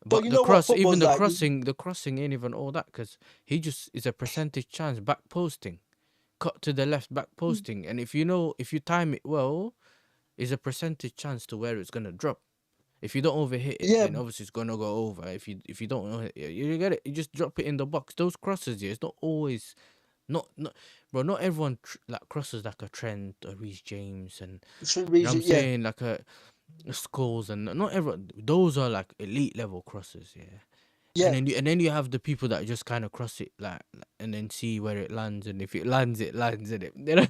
but But you know what even football's like. the crossing ain't even all that because he just is a percentage chance back posting, cut to the left back posting, and if you time it well, is a percentage chance to where it's gonna drop. If you don't overhit it, Yeah, then obviously it's gonna go over. If you don't overhit it, you get it. You just drop it in the box. Those crosses, yeah, it's not always not bro. Not everyone like crosses like a Trent or Reece James, and for you know what I'm reason. Yeah, saying, like a Skulls, and not everyone. Those are like elite level crosses, yeah. yeah. And then you have the people that just kind of cross it and then see where it lands, and if it lands, it lands in it. You know,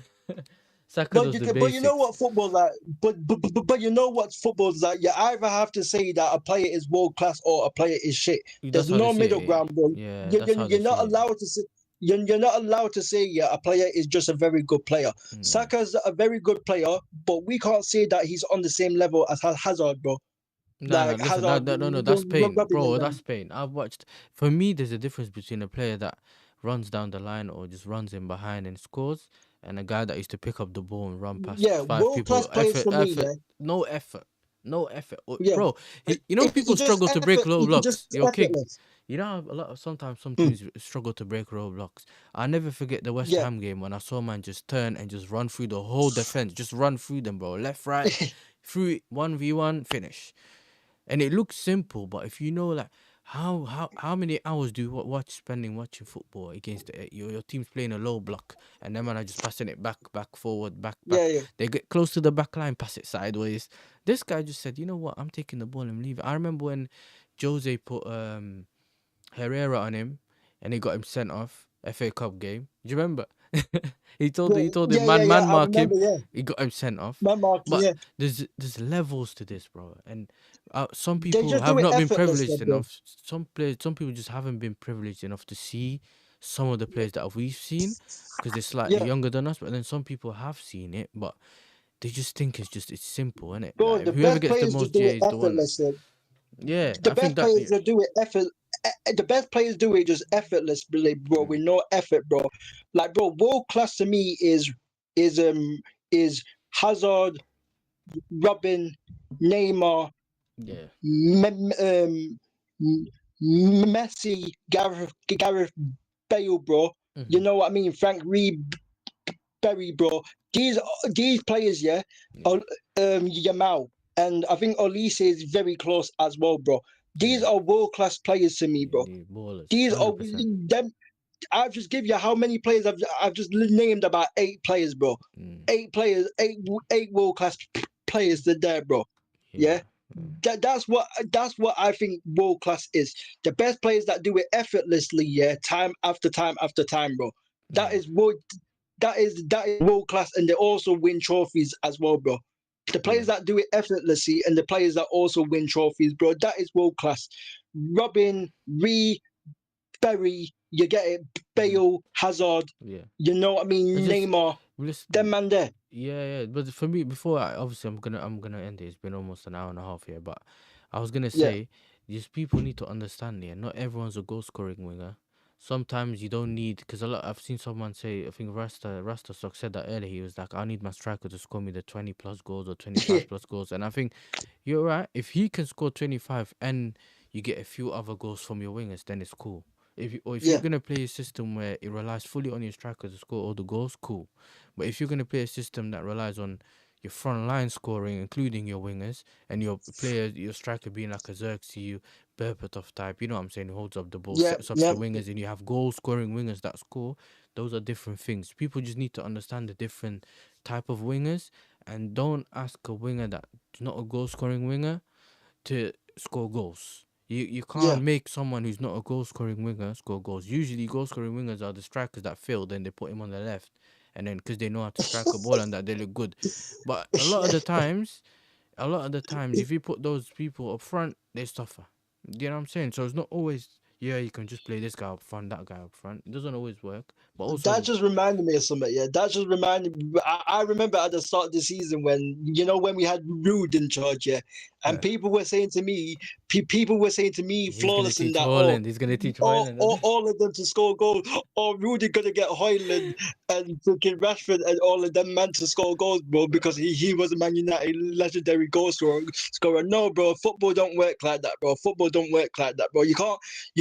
Saka does the But you know basics. what football's like. But you know what football's like. You either have to say that a player is world class or a player is shit. That's There's how they no see middle it. ground, bro. Yeah, that's how they You're not see it. allowed to say. You're not allowed to say yeah, a player is just a very good player. Yeah. Saka's a very good player, but we can't say that he's on the same level as Hazard, bro. No, no, Like listen, Hazard, no, that's pain, rubbing in bro. them. That's pain. I've watched. For me, there's a difference between a player that runs down the line or just runs in behind and scores, and a guy that used to pick up the ball and run past Yeah, five world class people. players for me. Yeah, No effort, no effort, yeah. bro. You know, If you people just struggle to break effort, low you just blocks. Yo, King, effortless. you know, how a lot of sometimes some Hmm. teams struggle to break low blocks. I never forget the West Yeah, Ham game when I saw man just turn and just run through the whole defense, just run through them, bro. Left, right, through it, 1v1, finish. And it looks simple, but if you know like how many hours do you spending watching football against your team's playing a low block, and then man are just passing it back forward, back. yeah, yeah. They get close to the back line, pass it sideways. This guy just said, you know what, I'm taking the ball and leaving. I remember when Jose put Herrera on him, and he got him sent off FA Cup game. Do you remember? He told him Yeah. man I mark him. remember. Yeah, He got him sent off. man marking. But Yeah, there's levels to this, bro, and some they people just do have it not been effortlessly, privileged bro. enough. Some people just haven't been privileged enough to see some of the players that we've seen because they're slightly Yeah, younger than us. But then some people have seen it, but they just think it's simple, isn't it? bro. Like The whoever best gets the players just most do it J is the one that. effortlessly. Yeah, The I think best that. players that do it effort. The best players do it just effortlessly, bro. Mm, With no effort, bro. Like, bro, world class to me is is Hazard, Robin, Neymar, yeah, Messi, Gareth Bale, bro. You hmm, know what I mean? Frank Reed, Berry, bro. These these players, yeah, yeah, are, Yamal, and I think Olise is very close as well, bro. These yeah, are world class players to me, yeah. bro. The ballers, These are 100%. them. I've just give you how many players I've just named about 8 players, bro. Mm, 8 players, eight world class players. That there, bro. yeah, Yeah, that's what I think world class is. The best players that do it effortlessly, yeah, time after time after time, bro. That yeah, is what that is world class, and they also win trophies as well, bro. The players yeah, that do it effortlessly and the players that also win trophies, bro, that is world class. Robin, Ree, Berry. You get it? Mhm. Bale, Hazard, Yeah. you know what I mean? It's just Neymar, them listen. man there. Yeah, yeah. But for me, before obviously I'm gonna end it. It's been almost an hour and a half here, but I was gonna Yeah, say, these people need to understand. Yeah, not everyone's a goal scoring winger. Sometimes you don't need, because a lot. I've seen someone say, I think Rasta Stock said that earlier. He was like, I need my striker to score me the 20 plus goals or yeah, 25 plus goals, and I think you're right. If he can score 25 and you get a few other goals from your wingers, then it's cool. If you're yeah, gonna play a system where it relies fully on your striker to score all the goals, cool. But if you're gonna play a system that relies on your front line scoring, including your wingers, and your striker being like a Xerxes, Berbatov type, you know what I'm saying, who holds up the ball, yeah, sets up yeah. the wingers, and you have goal scoring wingers that score, those are different things. People just need to understand the different type of wingers, and don't ask a winger that's not a goal scoring winger to score goals. You can't Yeah. make someone who's not a goal scoring winger score goals. Usually, goal scoring wingers are the strikers that fail, then they put him on the left, and then because they know how to strike a ball and that they look good. But a lot of the times, if you put those people up front, they suffer. You know what I'm saying? So it's not always, yeah, you can just play this guy up front, that guy up front. It doesn't always work. But That also, just reminded me of something. Yeah, that just reminded me. I remember at the start of the season when when we had Rude in charge, yeah, and yeah, people were saying to me, people were saying to me, he's gonna flawless, and teach that oh, Holland. He's gonna teach Holland. all of them to score goals. Oh, Rudy gonna get Hoyland and freaking Rashford and all of them man to score goals, bro, because he was a Man United legendary goal scorer. No, bro, football don't work like that, bro. Football don't work like that, bro. You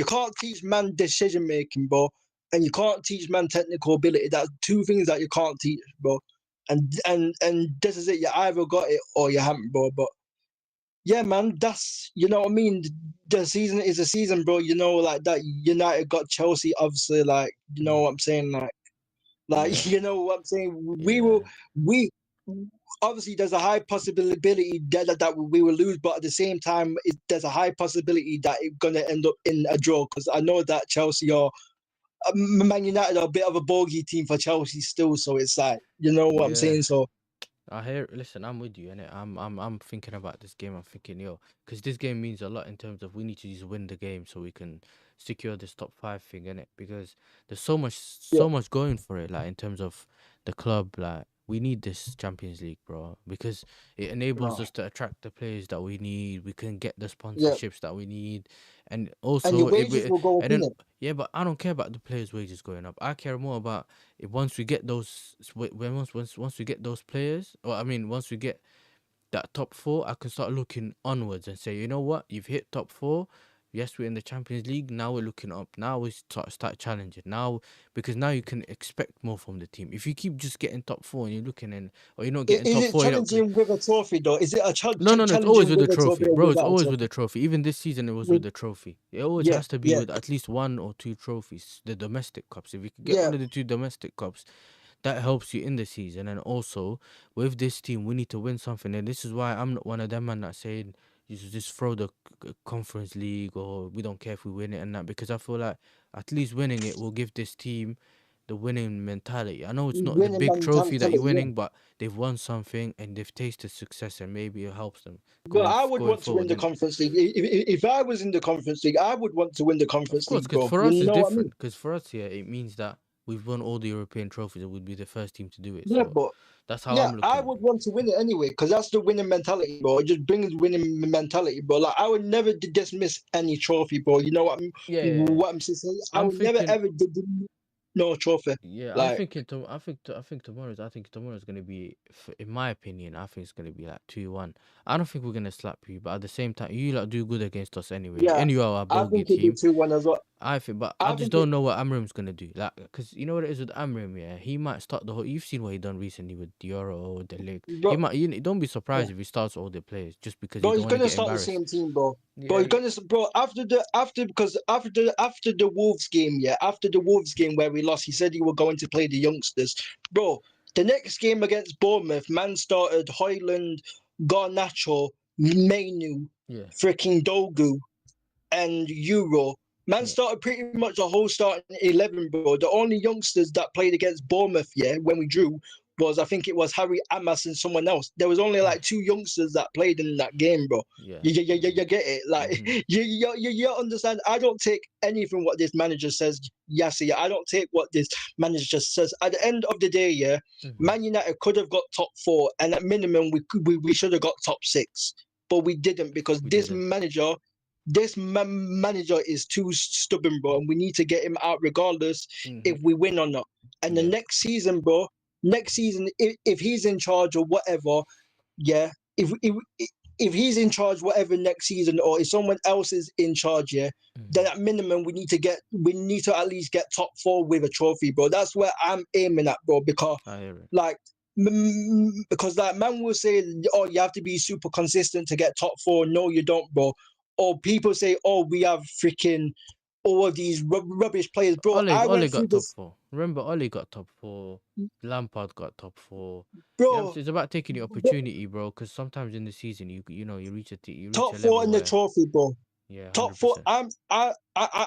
can't teach man decision making, bro, and you can't teach man technical ability. That's two things that you can't teach, bro. And this is it. You either got it or you haven't, bro. But yeah, man, that's what I mean. The season is a season, bro. Like that. United got Chelsea, obviously. Like what I'm saying. Like Yeah, what I'm saying. yeah, We obviously there's a high possibility that we will lose, but at the same time, there's a high possibility that it's gonna end up in a draw because I know that Chelsea are Man United are a bit of a bogey team for Chelsea still. So it's like what I'm yeah. saying. So I hear. Listen, I'm with you, innit? I'm thinking about this game. I'm thinking, yo, because this game means a lot in terms of we need to just win the game so we can secure this top five thing, innit? Because there's yeah, so much going for it. Like in terms of the club, like we need this Champions League, bro, because it enables no, us to attract the players that we need. We can get the yeah, sponsorships that we need, and and your also wages will go up and in then it. yeah, but I don't care about the players' wages going up. I care more about once we get those once we get those players, or I mean once we get that top four, I can start looking onwards and say, you know what, you've hit top four. Yes, we're in the Champions League. Now we're looking up. Now we start challenging. Now, because now you can expect more from the team. If you keep just getting top four and you're looking in, or you're not getting Is top it four, you're not. challenging with a trophy though? Is it a No, no, no. It's always challenging with the with a trophy trophy, or bro. It's without a always with trophy? the trophy. Even this season, it was with the trophy. It always Yeah, has to be yeah, with at least one or two trophies. The domestic cups. If you could get yeah. one of the two domestic cups, that helps you in the season. And also with this team, we need to win something. And this is why I'm not one of them man that saying you should just throw the conference league or we don't care if we win it and that, because I feel like at least winning it will give this team the winning mentality. I know it's not the Winning big trophy that you're mentality. Yeah. winning, but they've won something and they've tasted success, and maybe it helps them But I would going want to win forward. the And conference league. If I was in the conference league, I would want to win the of conference course, league, because bro. for us You it's know what I mean? different. Because for us here, it means that we've won all the European trophies and we'd be the first team to do it. Yeah, So but that's how yeah, I'm I looking at would it. want to win it anyway because that's the winning mentality, bro. It just brings winning mentality, bro. Like I would never dismiss any trophy, bro. You know Yeah, what I'm saying? I I'm would never thinking. ever no trophy. Yeah, I'm Like thinking. I think tomorrow's. I think tomorrow's gonna be, in my opinion, I think it's gonna be like 2-1. I don't think we're gonna slap you, but at the same time, you like do good against us anyway, yeah, and you are our I bogey think it'd be team. 2-1 as well. I think, but I I just think don't know what Amrim's gonna do. Like, cause you know what it is with Amrim, yeah. He might start the whole. You've seen what he done recently with the Euro or the league. He bro, might. Don't be yeah. surprised if he starts all the players just because he Bro, don't he's want to gonna get start the embarrassed. same team, bro. Bro, Yeah, he's gonna bro after because after the Wolves game, yeah, after the Wolves game where we lost, he said he were going to play the youngsters. Bro, the next game against Bournemouth, man started Hoyland, Garnacho, Mainu, yeah, freaking Dogu, and Euro. Man yeah. started pretty much the whole starting 11, bro. The only youngsters that played against Bournemouth, yeah, when we drew, was, I think it was Harry Amas and someone else. There was only like two youngsters that played in that game, bro. Yeah. You get it? Like Mm-hmm. you understand? I don't take anything what this manager says, Yasser. I don't take what this manager just says. At the end of the day, yeah, Mm-hmm. Man United could have got top four, and at minimum we should have got top six, but we didn't because We this didn't. manager. This manager is too stubborn, bro, and we need to get him out regardless Mm-hmm. if we win or not. And the Yeah. next season, bro, next season, if he's in charge or whatever, yeah, if he's in charge, whatever next season, or if someone else is in charge, yeah, Mm-hmm. then at minimum we need to at least get top four with a trophy, bro. That's where I'm aiming at, bro, because I hear it. like. Because like man will say, oh, you have to be super consistent to get top four. No, you don't, bro. Or people say, oh, we have freaking all of these rubbish players, bro. I Ole went got through top this, four. Remember, Ole got top four. Lampard got top four. You know what I'm bro. saying? It's about taking the opportunity, bro. Because sometimes in the season, you know, you reach Top a four level in the where, trophy, bro. yeah, Top hundred four. percent.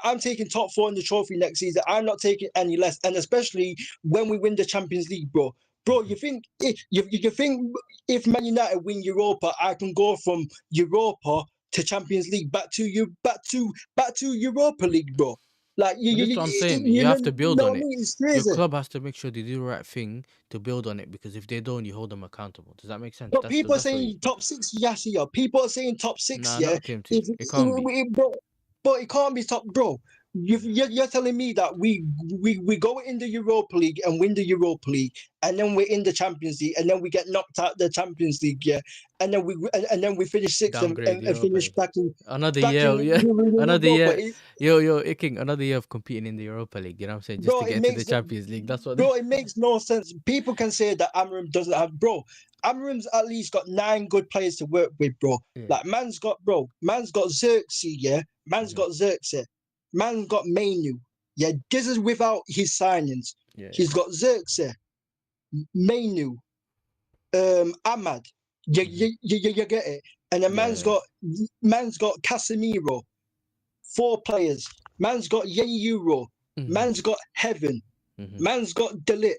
I'm taking top four in the trophy next season. I'm not taking any less, and especially when we win the Champions League, bro. Bro, Mm-hmm. you think you think if Man United win Europa, I can go from Europa to Champions League back to Europa League, bro? Like But this is what I'm saying. You you have to build know on what I it. mean? It's Your crazy. club has to make sure they do the right thing to build on it. Because if they don't, you hold them accountable. Does that make sense? But people are That's what you. saying top six, yes, yeah. People are saying top six, Nah, yeah. not KMT. If, It can't be. but it can't be top, bro. You're telling me that we go in the Europa League and win the Europa League, and then we're in the Champions League, and then we get knocked out the Champions League, yeah, and then we finish sixth Downgrade the and Europa finish League. Another back year, in yeah. Another Europa. year. Yo, King, another year of competing in the Europa League. You know what I'm saying? Just Bro, to it get to the makes Champions League. That's what. bro, it makes no sense. People can say that Amarim doesn't have, bro. Amarim's at least got 9 good players to work with, bro. Yeah. Like man's got Xerxes, yeah. Man's Mm-hmm. got Xerxes. Man's got Mainu. Yeah, this is without his signings. Yeah, yeah. He's got Xerxes, Mainu, Ahmad. Mm-hmm. You get it. And then Yeah, yeah. man's got Casemiro, 4 players. Man's got Yeni Euro. Mm-hmm. Man's got Heaven. Mm-hmm. Man's got Delit.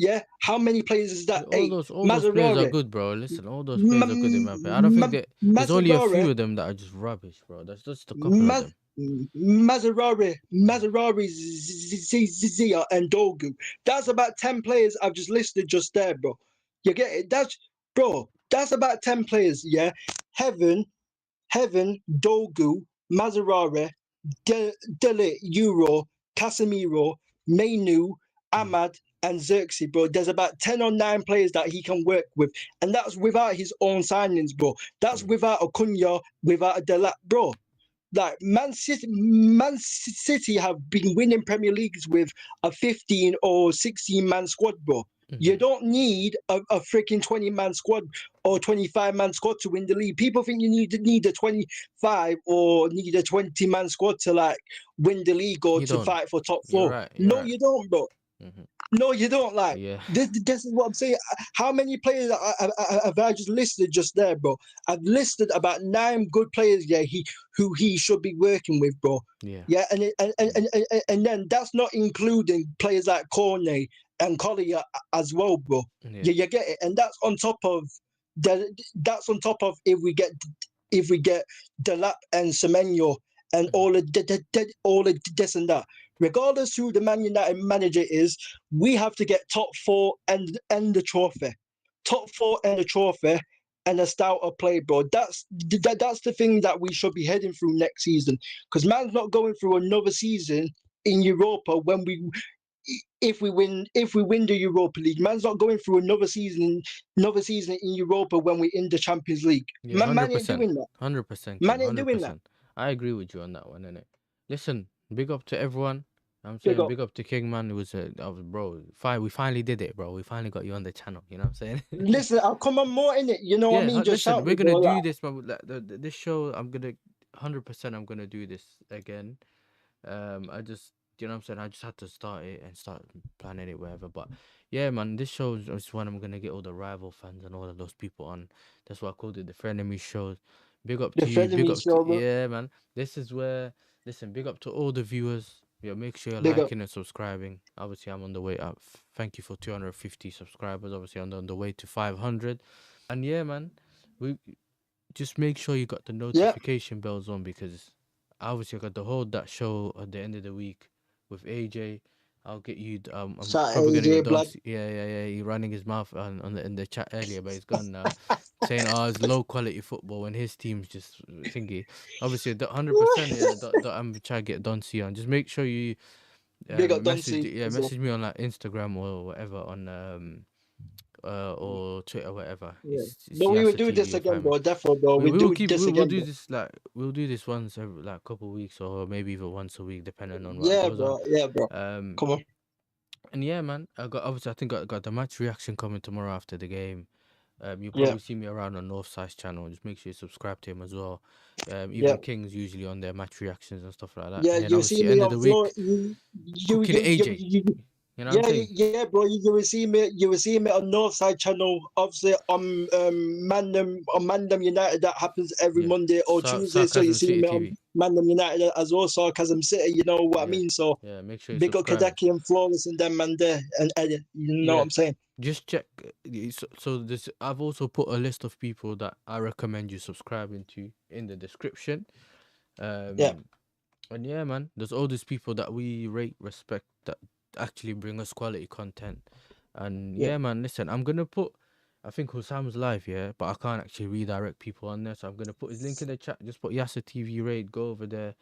Yeah, how many players is that? Yeah, 8. all those players are Mazarare, good, bro. Listen, all those players are good in my opinion. I don't think that there's only a Mazarare, few of them that are just rubbish, bro. There's just a couple of Maz- them. Mazarare, Zia, and Dogu. That's about 10 players I've just listed just there, bro. You get it? That's about 10 players. Yeah, Heaven, Dogu, Mazarare, Dele, Euro, Casemiro, Mainu, Mm. Ahmad, and Xerxes, bro. There's about 10 or 9 players that he can work with. And that's without his own signings, bro. That's Yeah. without a Cunha, without a Delat, bro. Like Man City have been winning Premier Leagues with a 15 or 16 man squad, bro. Mm-hmm. You don't need a freaking 20-man squad or 25-man squad to win the league. People think you need a 25 or need a 20-man squad to like win the league or You to don't. fight for top You're four. right. You're No, right. you don't, bro. Mm-hmm. No, you don't. Like Yeah. this is what I'm saying. How many players have I just listed just there, bro? I've listed about 9 good players. Yeah, who he should be working with, bro. Yeah. Yeah, and then that's not including players like Cornet and Collier as well, bro. Yeah. Yeah, you get it, and that's on top of that's on top of if we get Delap and Semenyo and Mm-hmm. all of this and that. Regardless who the Man United manager is, we have to get top four and the trophy. Top four and the trophy and a stouter play, bro. That's the thing that we should be heading through next season. Because man's not going through another season in Europa when we if we win the Europa League. Man's not going through another season in Europa when we're in the Champions League. Yeah. Man ain't 100%. doing that. 100%, King. Man ain't doing that. 100%. I agree with you on that one, innit? Listen, big up to everyone. I'm Big saying up. big up to King, man. It was bro. Fine, we finally did it, bro. We finally got you on the channel. You know what I'm saying? Listen, I'll come on more in it. You know what I Yeah. mean? Just Listen, shout we're me, gonna bro. do Like, this, man. This show, I'm gonna 100%. I'm gonna do this again. I just, you know what I'm saying? I just had to start it and start planning it wherever. But yeah, man, this show is when I'm gonna get all the rival fans and all of those people on. That's why I called it the Frenemies shows. Big up the to you, friend of big me up to show, bro. yeah, man. This is where listen, big up to all the viewers. Yeah, make sure you're Big up. liking and subscribing. Obviously, I'm on the way up. Thank you for 250 subscribers. Obviously, I'm on the way to 500. And yeah, man, we just make sure you got the Yeah. notification bells on because obviously I got to hold that show at the end of the week with AJ. I'll get you. I'm Shout out probably gonna AJ get Don. Blood. Yeah, yeah, yeah. He running his mouth on the in the chat earlier, but he's gone now, saying, "Oh, it's low quality football," when his team's just thingy. Obviously, the 100%. Yeah, I'm trying to get Don C on. Just make sure you Big up message. Dunsey Yeah, as well. message me on like Instagram or whatever on or Twitter, whatever. Yeah. It's But we will Yasser do TV. this You'll again, find me. bro. Definitely, bro. We We will do keep this we'll again, do bro. this like we'll do this once every like couple weeks or maybe even once a week depending on what Yeah, goes on. bro. Yeah, bro. Um Come on. and yeah, man, I got obviously I think I got the match reaction coming tomorrow after the game. You'll Yeah. probably see me around on Northside's channel. Just make sure you subscribe to him as well. Yeah. Even King's usually on their match reactions and stuff like that. Yeah. And then You see obviously me end of on the floor. week cooking AJ. You know what I'm Yeah, saying? yeah, bro. You will see me. You will see me on Northside channel. Obviously, on Mandem United. That happens every Yeah. Monday or Tuesday. So you Sarcasm see City me on TV. Mandem United as well. Sarcasm City. You know what I Yeah. mean. So Yeah. Make sure you big up subscribe. Kadeki and Flawless and them man there and Eddie. You know what Yeah. I'm saying? Just check. So this, I've also put a list of people that I recommend you subscribing to in the description. Yeah. Um, and yeah, man, there's all these people that we rate, respect, that actually bring us quality content. And Yeah. yeah, man, listen, I'm gonna put. I think Husam's live, yeah, but I can't actually redirect people on there, so I'm gonna put his link in the chat. Just put Yasser TV raid. Go over there.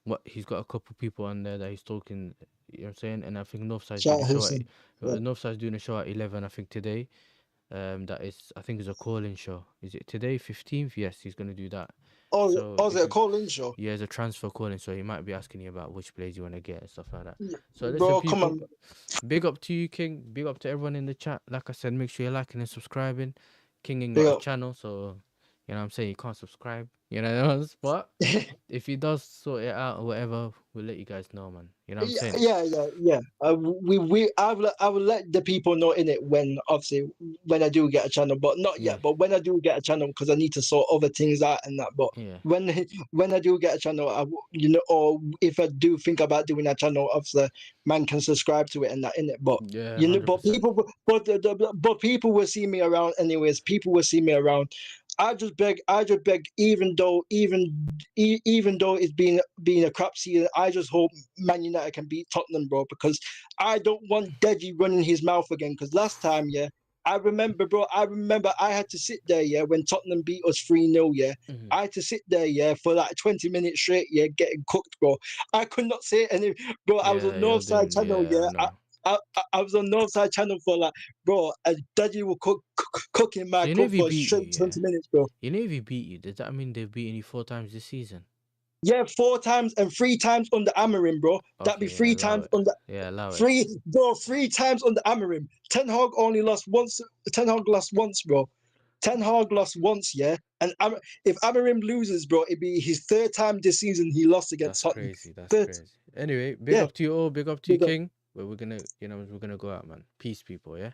What he's got a couple people on there that he's talking. You know what I'm saying? And I think Northside's Shout doing a out show at Hussein. Yeah. Northside's doing a show at 11. I think today. That is, I think it's a call-in show. Is it today, 15th? Yes, he's gonna do that. So Oh, is it if a you, call-in show? yeah, it's a transfer call-in, so he might be asking you about which players you want to get and stuff like that. Yeah. So listen, Bro, come people, on. big up to you, King. Big up to everyone in the chat. Like I said, make sure you're liking and subscribing. King ain't Big got a up. channel, so you know what I'm saying, you can't subscribe. You know, but if he does sort it out or whatever, we'll let you guys know, man. You know what I'm Yeah, saying? yeah, yeah, yeah. I will let the people know in it when obviously when I do get a channel, but not Yeah, yet. But when I do get a channel, because I need to sort other things out and that. But yeah, when when I do get a channel, you know, or if I do think about doing a channel, obviously man can subscribe to it and that in it. But yeah, you know, 100%. but people will see me around anyways. People will see me around. I just beg, even though it's being a crap season, I just hope Man United can beat Tottenham, bro, because I don't want Deji running his mouth again. Because last time, yeah, I remember, bro, I had to sit there, yeah, when Tottenham beat us 3-0, yeah. Hmm. I had to sit there, yeah, for like 20 minutes straight, yeah, getting cooked, bro. I could not say any, bro. I was Yeah, on you're Northside doing. channel, Yeah, I yeah. know. I was on Northside channel for like, bro, Deji will cooking So my you know cook if he for beat you, straight yeah. 20 minutes, bro. You know if he beat you, does that mean they've beaten you 4 times this season? Yeah, 4 times and 3 times on the Amarim, bro. That'd be Okay, yeah, three allow times it. on the Yeah, allow it. three, bro. 3 times on the Amarim. Ten Hag only lost once. Ten Hag lost once, bro. Ten Hag lost once, yeah. And if Amarim loses, bro, it'd be his third time this season he lost against That's Tottenham. crazy. That's Third, crazy. Anyway, big yeah. up to you all. Big up to you, Big up. King. But we're gonna, we're gonna go out, man. Peace, people. Yeah.